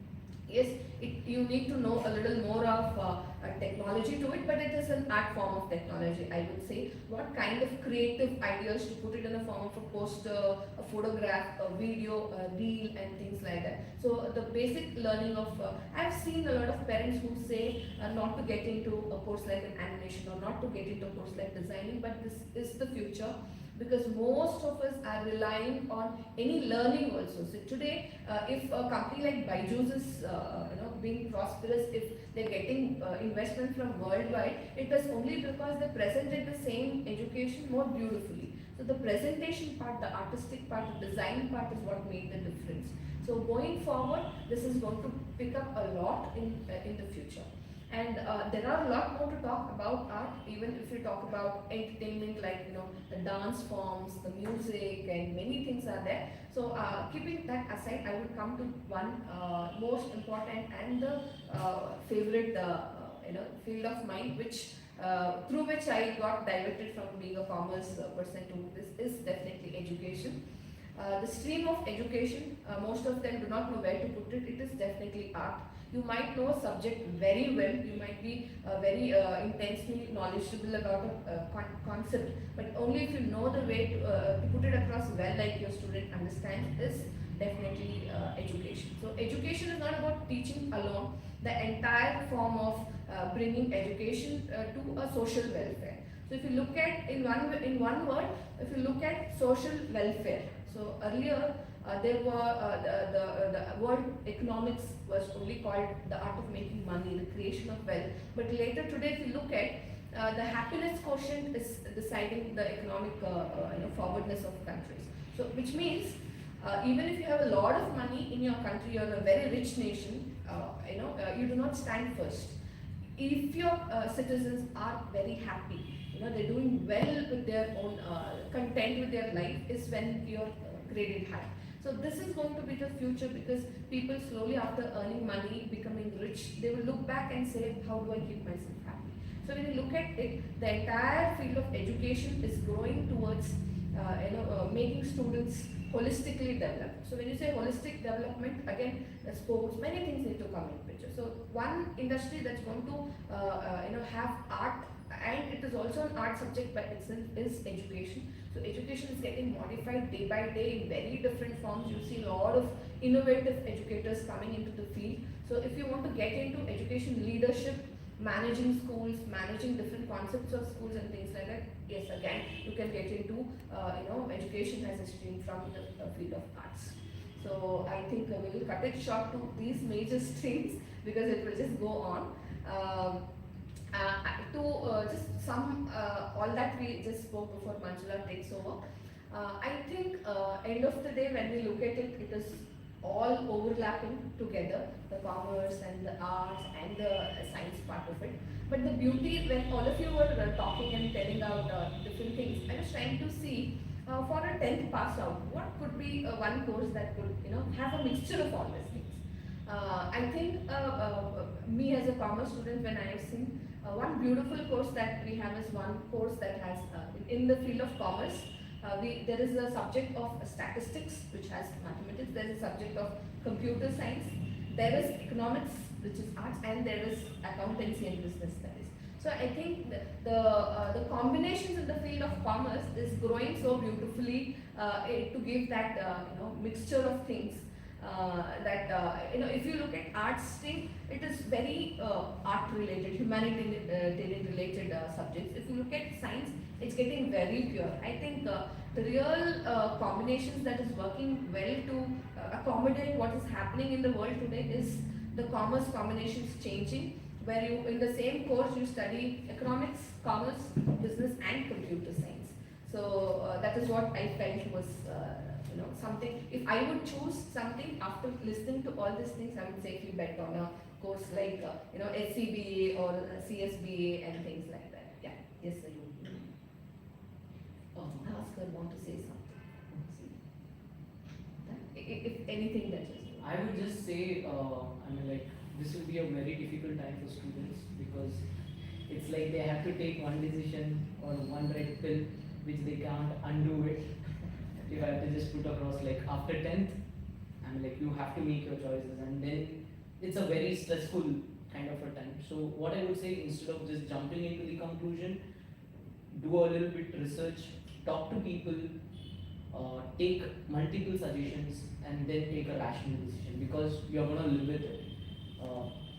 Yes, you need to know a little more of technology to it, but it is an art form of technology, I would say. What kind of creative ideas to put it in the form of a poster, a photograph, a video, a reel, and things like that. So the basic learning of, I've seen a lot of parents who say not to get into a course like an animation or not to get into a course like designing, but this is the future. Because most of us are relying on any learning also. So today, if a company like Byju's is being prosperous, if they're getting investment from worldwide, it is only because they presented the same education more beautifully. So the presentation part, the artistic part, the design part is what made the difference. So going forward, this is going to pick up a lot in the future. And there are a lot more to talk about art, even if you talk about entertainment, like the dance forms, the music, and many things are there. So keeping that aside, I would come to one most important and the favorite field of mine, which through which I got diverted from being a commerce person to this is definitely education. The stream of education, most of them do not know where to put it. It is definitely art. You might know a subject very well, you might be very intensely knowledgeable about a concept, but only if you know the way to put it across well, like your student understands, is definitely education. So education is not about teaching alone, the entire form of bringing education to a social welfare. So if you look at, in one word, if you look at social welfare, so earlier there were the word economics was only called the art of making money, the creation of wealth. But later today, if you look at the happiness quotient is deciding the economic forwardness of countries. So which means Even if you have a lot of money in your country, you're a very rich nation, you do not stand first. If your citizens are very happy, they're doing well with their own, content with their life, is when you're graded high. So this is going to be the future, because people slowly, after earning money, becoming rich, they will look back and say, how do I keep myself happy? So when you look at it, the entire field of education is growing towards making students holistically developed. So when you say holistic development, again, sports, many things need to come in picture. So one industry that's going to have art, and it is also an art subject by itself, is education. So education is getting modified day by day in very different forms. You see a lot of innovative educators coming into the field. So if you want to get into education leadership, managing schools, managing different concepts of schools and things like that, yes, again, you can get into education as a stream from the field of arts. So I think we will cut it short to these major streams, because it will just go on. Just sum all that we just spoke before Manjula takes over. I think end of the day, when we look at it, it is all overlapping together, the commerce and the arts and the science part of it. But the beauty, when all of you were talking and telling out different things, I was trying to see for a 10th pass out, what could be one course that could have a mixture of all these things. I think me as a commerce student, when I have seen one beautiful course that we have, is one course that has in the field of commerce. There is a subject of statistics, which has mathematics. There is a subject of computer science. There is economics, which is arts, and there is accountancy and business studies. So I think the combinations in the field of commerce is growing so beautifully to give that mixture of things. If you look at arts stream, it is very art related, humanitarian related subjects. If you look at science, it's getting very pure. I think the real combinations that is working well to accommodate what is happening in the world today is the commerce combinations changing, where you, in the same course, you study economics, commerce, business and computer science. So that is what I felt was something. If I would choose something after listening to all these things, I would safely bet on a course like SCBA or CSBA and things like that. Yeah. Yes, sir. You. Ask her, want to say something. If anything that is. I would just say, this will be a very difficult time for students, because it's like they have to take one decision or one red pill, which they can't undo it. If I have to just put across, like after 10th, you have to make your choices, and then it's a very stressful kind of a time. So what I would say, instead of just jumping into the conclusion, do a little bit research, talk to people, take multiple suggestions, and then take a rational decision, because you're going to live with it.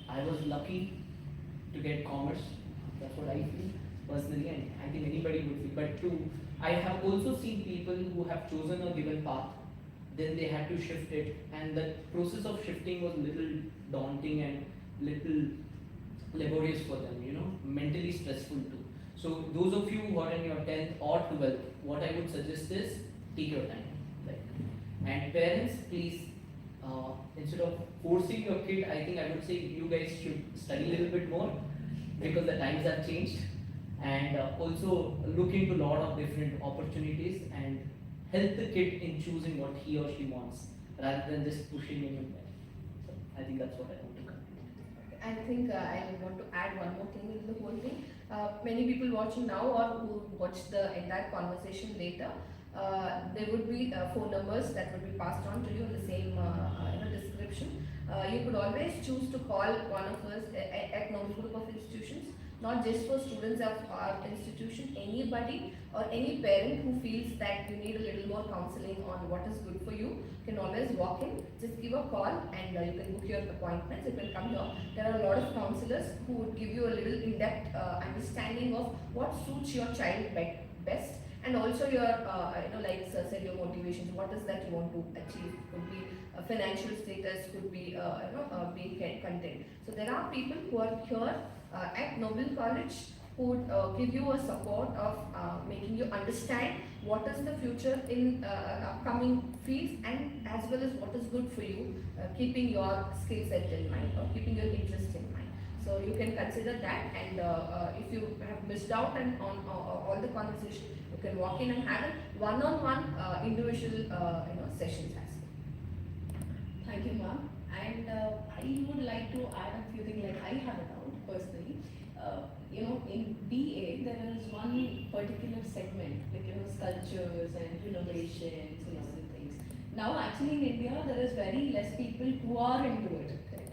I was lucky to get commerce, that's what I feel personally, and I think anybody would feel. But I have also seen people who have chosen a given path, then they had to shift it, and the process of shifting was little daunting and little laborious for them, mentally stressful too. So those of you who are in your 10th or 12th, what I would suggest is take your time. And parents, please, instead of forcing your kid, I think I would say you guys should study a little bit more, because the times have changed, and also look into a lot of different opportunities and help the kid in choosing what he or she wants, rather than just pushing him in there. So I think that's what I want to conclude. I think I want to add one more thing in the whole thing. Many people watching now or who watch the entire conversation later, there would be phone numbers that would be passed on to you in the same description. You could always choose to call one of us at Noble Group of Institutions, not just for students of our institution, anybody or any parent who feels that you need a little more counseling on what is good for you can always walk in, just give a call, and you can book your appointments. You can come here. There are a lot of counselors who would give you a little in-depth understanding of what suits your child best, and also your like Sir said, your motivations. What is that you want to achieve? Could be financial status, could be being content. So there are people who are here at Noble College who would give you a support of making you understand what is the future in upcoming fields, and as well as what is good for you, keeping your skill set in mind or keeping your interest in mind. So you can consider that, and if you have missed out on all the conversation, you can walk in and have a one-on-one individual sessions as well. Thank you, ma'am. And I would like to add a few things. Like I have a doubt personally. In BA there is one particular segment, like sculptures and renovations and other things. Now actually in India there is very less people who are into it. Correct?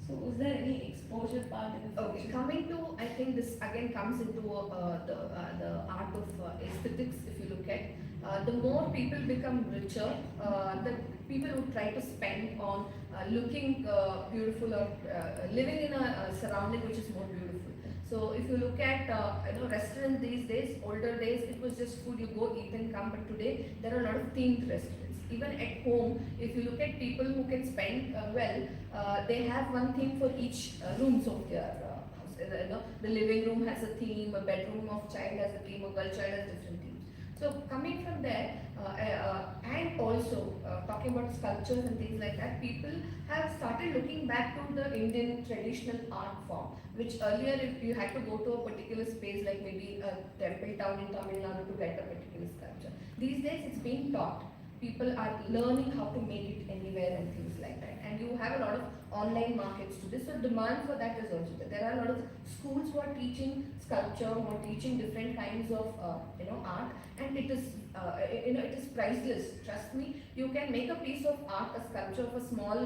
So is there any exposure part in the future? Okay, coming to, I think this again comes into the art of aesthetics. If you look at, the more people become richer, the people who try to spend on looking beautiful or living in a surrounding which is more beautiful. So if you look at restaurants these days, older days it was just food, you go eat and come, but today there are a lot of themed restaurants. Even at home, if you look at people who can spend they have one theme for each rooms of their house. The living room has a theme, a bedroom of child has a theme, a girl child has different themes. So coming from there, and also talking about sculptures and things like that, people have started looking back to the Indian traditional art form, which earlier if you had to go to a particular space like maybe a temple town in Tamil Nadu to get a particular sculpture. These days it's being taught. People are learning how to make it anywhere and things like that. And you have a lot of online markets to this, so demand for that is also there. There are a lot of schools who are teaching sculpture, who are teaching different kinds of art, and it is it is priceless. Trust me, you can make a piece of art, a sculpture of a small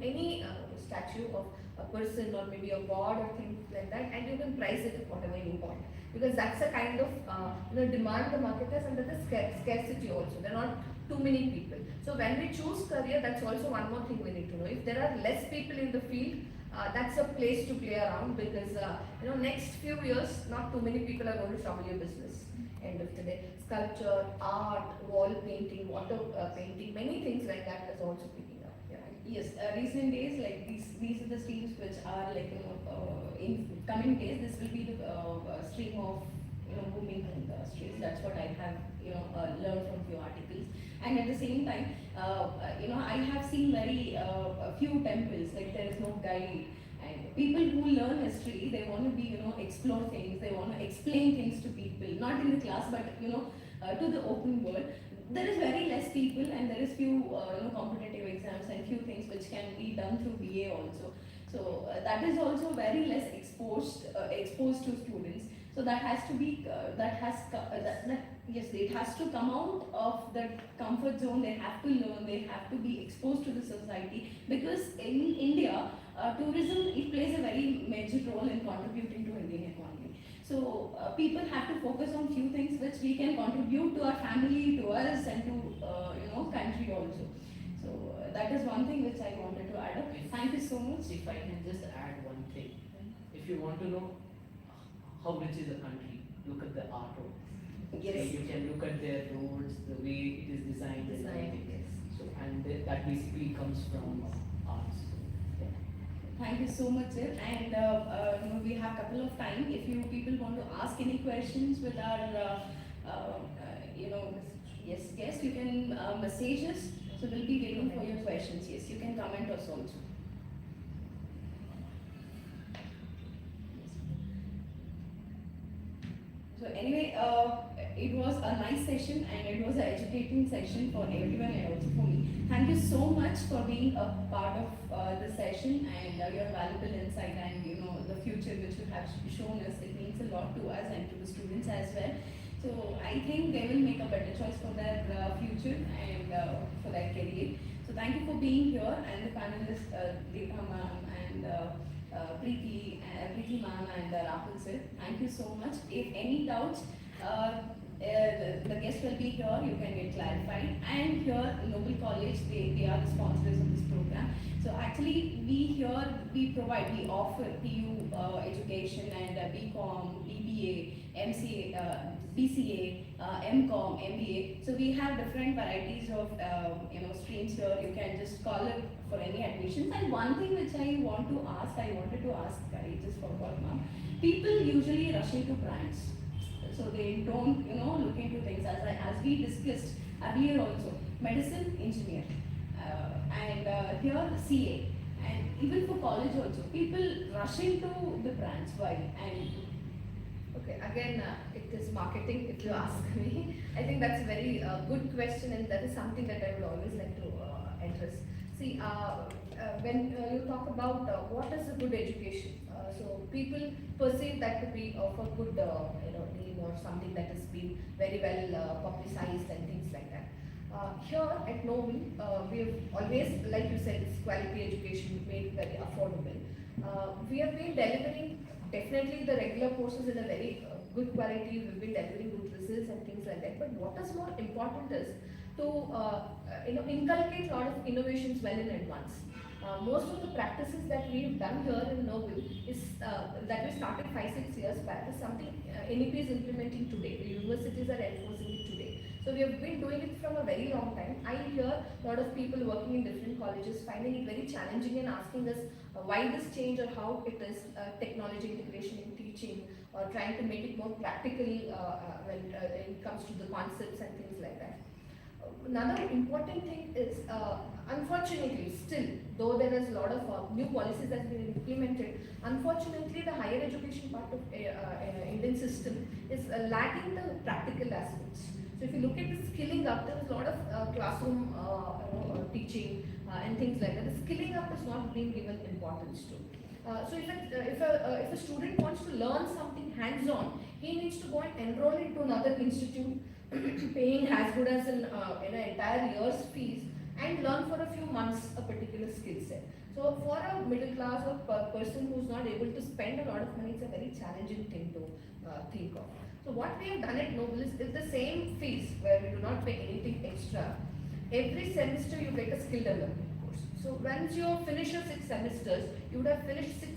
any statue of a person or maybe a god or things like that, and you can price it at whatever you want, because that's the kind of demand the market has, and the scarcity also. There are not too many people. So when we choose career, that's also one more thing we need to know. If there are less people in the field, that's a place to play around, because next few years not too many people are going to trouble your business. End of the day, sculpture, art, wall painting, water painting, many things like that is also picking up. Yeah. Yes, recent days, like these are the streams which are like in coming days this will be the stream of booming industries. That's what I have learned from few articles. And at the same time, I have seen very few temples, like there is no guide, and people who learn history, they want to be explore things, they want to explain things to people, not in the class but to the open world. There is very less people, and there is few competitive exams and few things which can be done through BA also. So that is also very less exposed to students. So that has to be yes, it has to come out of the comfort zone. They have to learn, they have to be exposed to the society, because in India tourism, it plays a very major role in contributing to Indian economy. So people have to focus on few things which we can contribute to our family, to us, and to country also. So that is one thing which I wanted to add up. Thank you so much. If I can just add one thing, if you want to know how rich is a country, look at the artwork. Yes. So you can look at their roads, the way it is designed. Yes. So that basically comes from arts. Thank you so much, sir. And we have a couple of time. If you people want to ask any questions with our yes, you can message us. So we'll be waiting for your questions. Yes, you can comment us also. So anyway, it was a nice session, and it was an educating session for everyone and also for me. Thank you so much for being a part of the session, and your valuable insight and the future which you have shown us. It means a lot to us and to the students as well. So I think they will make a better choice for their future and for their career. So thank you for being here, and the panelists, Deepa ma'am and Preeti ma'am and Rahul sir. Thank you so much. If any doubts, the guest will be here, you can get clarified. And here, Noble College, they are the sponsors of this program. So actually, we offer PU education and BCom, BBA, MCA, BCA, MCom, MBA. So we have different varieties of streams here. You can just call it for any admissions. And one thing which I wanted to ask, I just forgot now. People usually rush into brands. So they don't, look into things as we discussed earlier also. Medicine, engineer, and here CA, and even for college also, people rushing to the branch. Why? And Okay, again, it is marketing if you ask me. I think that's a very good question, and that is something that I would always like to address. See, when you talk about what is a good education, so people perceive that to be of a good, name or something that has been very well publicized and things like that. Here at Noble, we have always, like you said, it's quality education made very affordable. We have been delivering definitely the regular courses in a very good quality. We've been delivering good results and things like that. But what is more important is to inculcate a lot of innovations well in advance. Most of the practices that we've done here in Noble is that we started 5-6 years back is something NEP is implementing today. The universities are enforcing it today. So we have been doing it from a very long time. I hear a lot of people working in different colleges finding it very challenging and asking us why this change or how it is technology integration in teaching or trying to make it more practical when it comes to the concepts and things like that. Another important thing is, unfortunately, still, though there is a lot of new policies that have been implemented, unfortunately, the higher education part of Indian system is lacking the practical aspects. So if you look at the skilling up, there is a lot of classroom teaching and things like that. The skilling up is not being given importance to. So if a student wants to learn something hands-on, he needs to go and enroll into another institute, paying as good as an entire year's fees, and learn for a few months a particular skill set. So for a middle class or person who's not able to spend a lot of money, it's a very challenging thing to think of. So what we have done at Noble is the same fees where we do not pay anything extra. Every semester you get a skill development course. So once you finish your 6 semesters, you would have finished six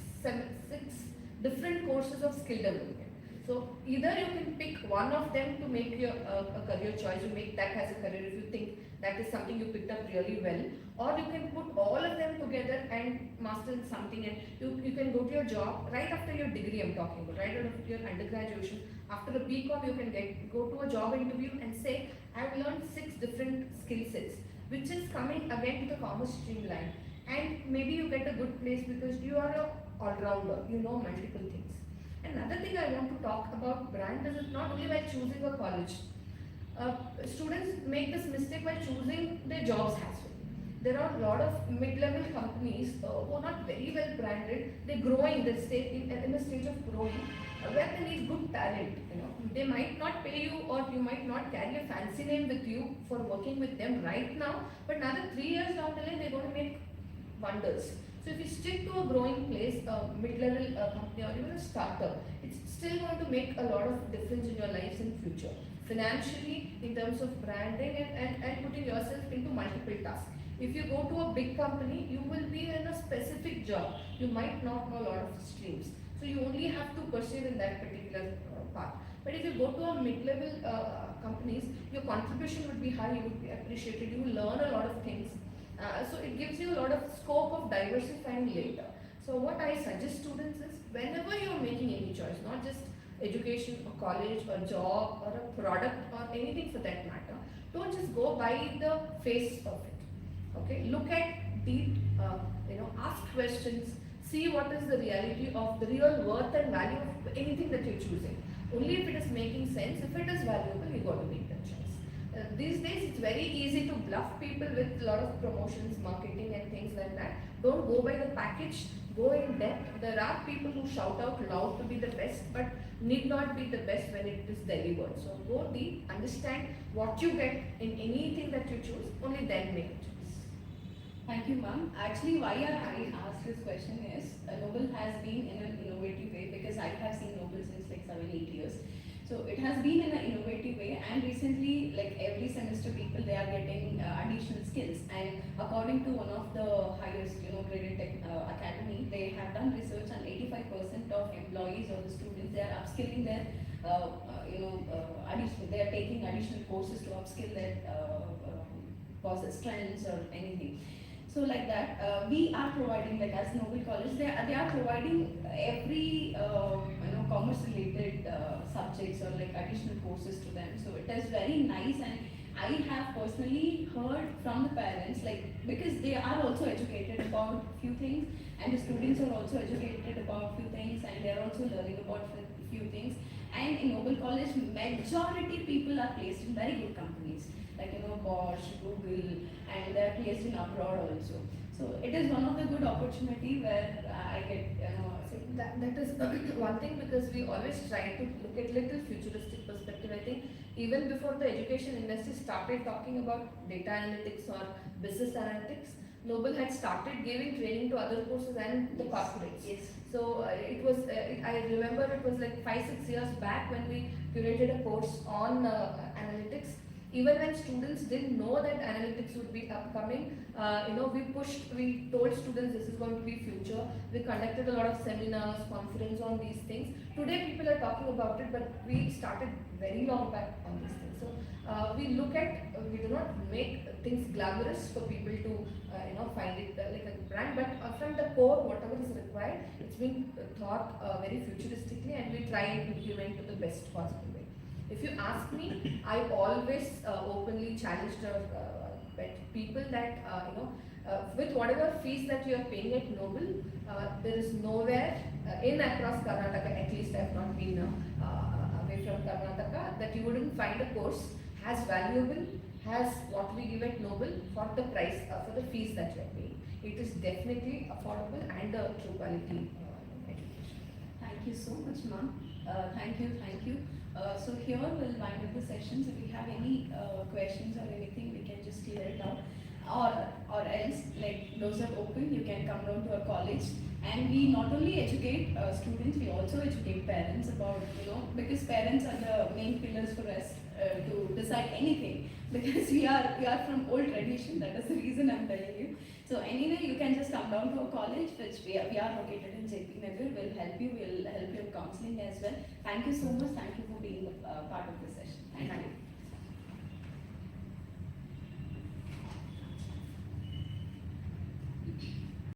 different courses of skill development. So either you can pick one of them to make your a career choice, you make that as a career if you think that is something you picked up really well, or you can put all of them together and master something, and you can go to your job right after your degree. I'm talking about right after your undergraduation. After a BCom, you can go to a job interview and say, I've learned 6 different skill sets, which is coming again to the commerce streamline, and maybe you get a good place because you are a all-rounder, you know multiple things. Another thing I want to talk about brand is not only by choosing a college. Students make this mistake by choosing their jobs as well. There are a lot of mid-level companies who are not very well branded. They're growing, they stay in a stage of growing, where they need good talent. They might not pay you, or you might not carry a fancy name with you for working with them right now, but another 3 years down the line, they're going to make wonders. So if you stick to a growing place, a mid-level company or even a startup, it's still going to make a lot of difference in your lives in future. Financially, in terms of branding and putting yourself into multiple tasks. If you go to a big company, you will be in a specific job. You might not know a lot of streams. So you only have to pursue in that particular path. But if you go to a mid-level companies, your contribution would be high, you would be appreciated, you will learn a lot of things. So it gives you a lot of scope of diversifying later. So what I suggest students is, whenever you're making any choice, not just education or college or job or a product or anything for that matter, don't just go by the face of it. Okay, look at deep, ask questions, see what is the reality of the real worth and value of anything that you're choosing. Only if it is making sense, if it is valuable, you got to make that choice. These days, it's very easy to bluff people with a lot of promotions, marketing and things like that. Don't go by the package, go in depth. There are people who shout out loud to be the best, but need not be the best when it is delivered. So go deep, understand what you get in anything that you choose, only then make a choice. Thank you, ma'am. Actually, why I asked this question is, Noble has been in an innovative way, because I have seen Noble since like 7-8 years. So it has been in an innovative way, and recently, like every semester, people they are getting additional skills. And according to one of the highest, graded tech academy, they have done research, and 85% of employees or the students they are upskilling their, additional. They are taking additional courses to upskill their strengths or anything. So like that, we are providing, like as Noble College, they are providing every commerce related subjects or like additional courses to them. So it is very nice, and I have personally heard from the parents, like because they are also educated about few things, and the students are also educated about few things, and they are also learning about few things. And in Noble College, majority people are placed in very good companies, like Bosch, Google, and they are placed in abroad also. So it is one of the good opportunity where I get So that is one thing, because we always try to look at little futuristic perspective. I think even before the education industry started talking about data analytics or business analytics, Noble had started giving training to other courses and the corporates. yes. So it was, I remember it was like 5-6 years back when we curated a course on analytics. Even when students didn't know that analytics would be upcoming, we told students this is going to be future. We conducted a lot of seminars, conference on these things. Today people are talking about it, but we started very long back on these things. So we look at, we do not make things glamorous for people to, find it like a brand, but from the core, whatever is required, it's been thought very futuristically, and we try and implement to the best possible way. If you ask me, I always openly challenged people that with whatever fees that you are paying at Noble, there is nowhere in across Karnataka, at least I have not been away from Karnataka, that you wouldn't find a course as valuable as what we give at Noble for the price, for the fees that you are paying. It is definitely affordable and a true quality education. Thank you so much, ma'am. Thank you. So here we'll wind up the sessions. If you have any questions or anything, we can just clear it out. Or else, like doors are open, you can come down to our college. And we not only educate students, we also educate parents about, because parents are the main pillars for us to decide anything. Because we are from old tradition, that is the reason I'm telling you. So anyway, you can just come down to our college, which we are located in JP Nagar. We'll help you in counseling as well. Thank you so much. Thank you for being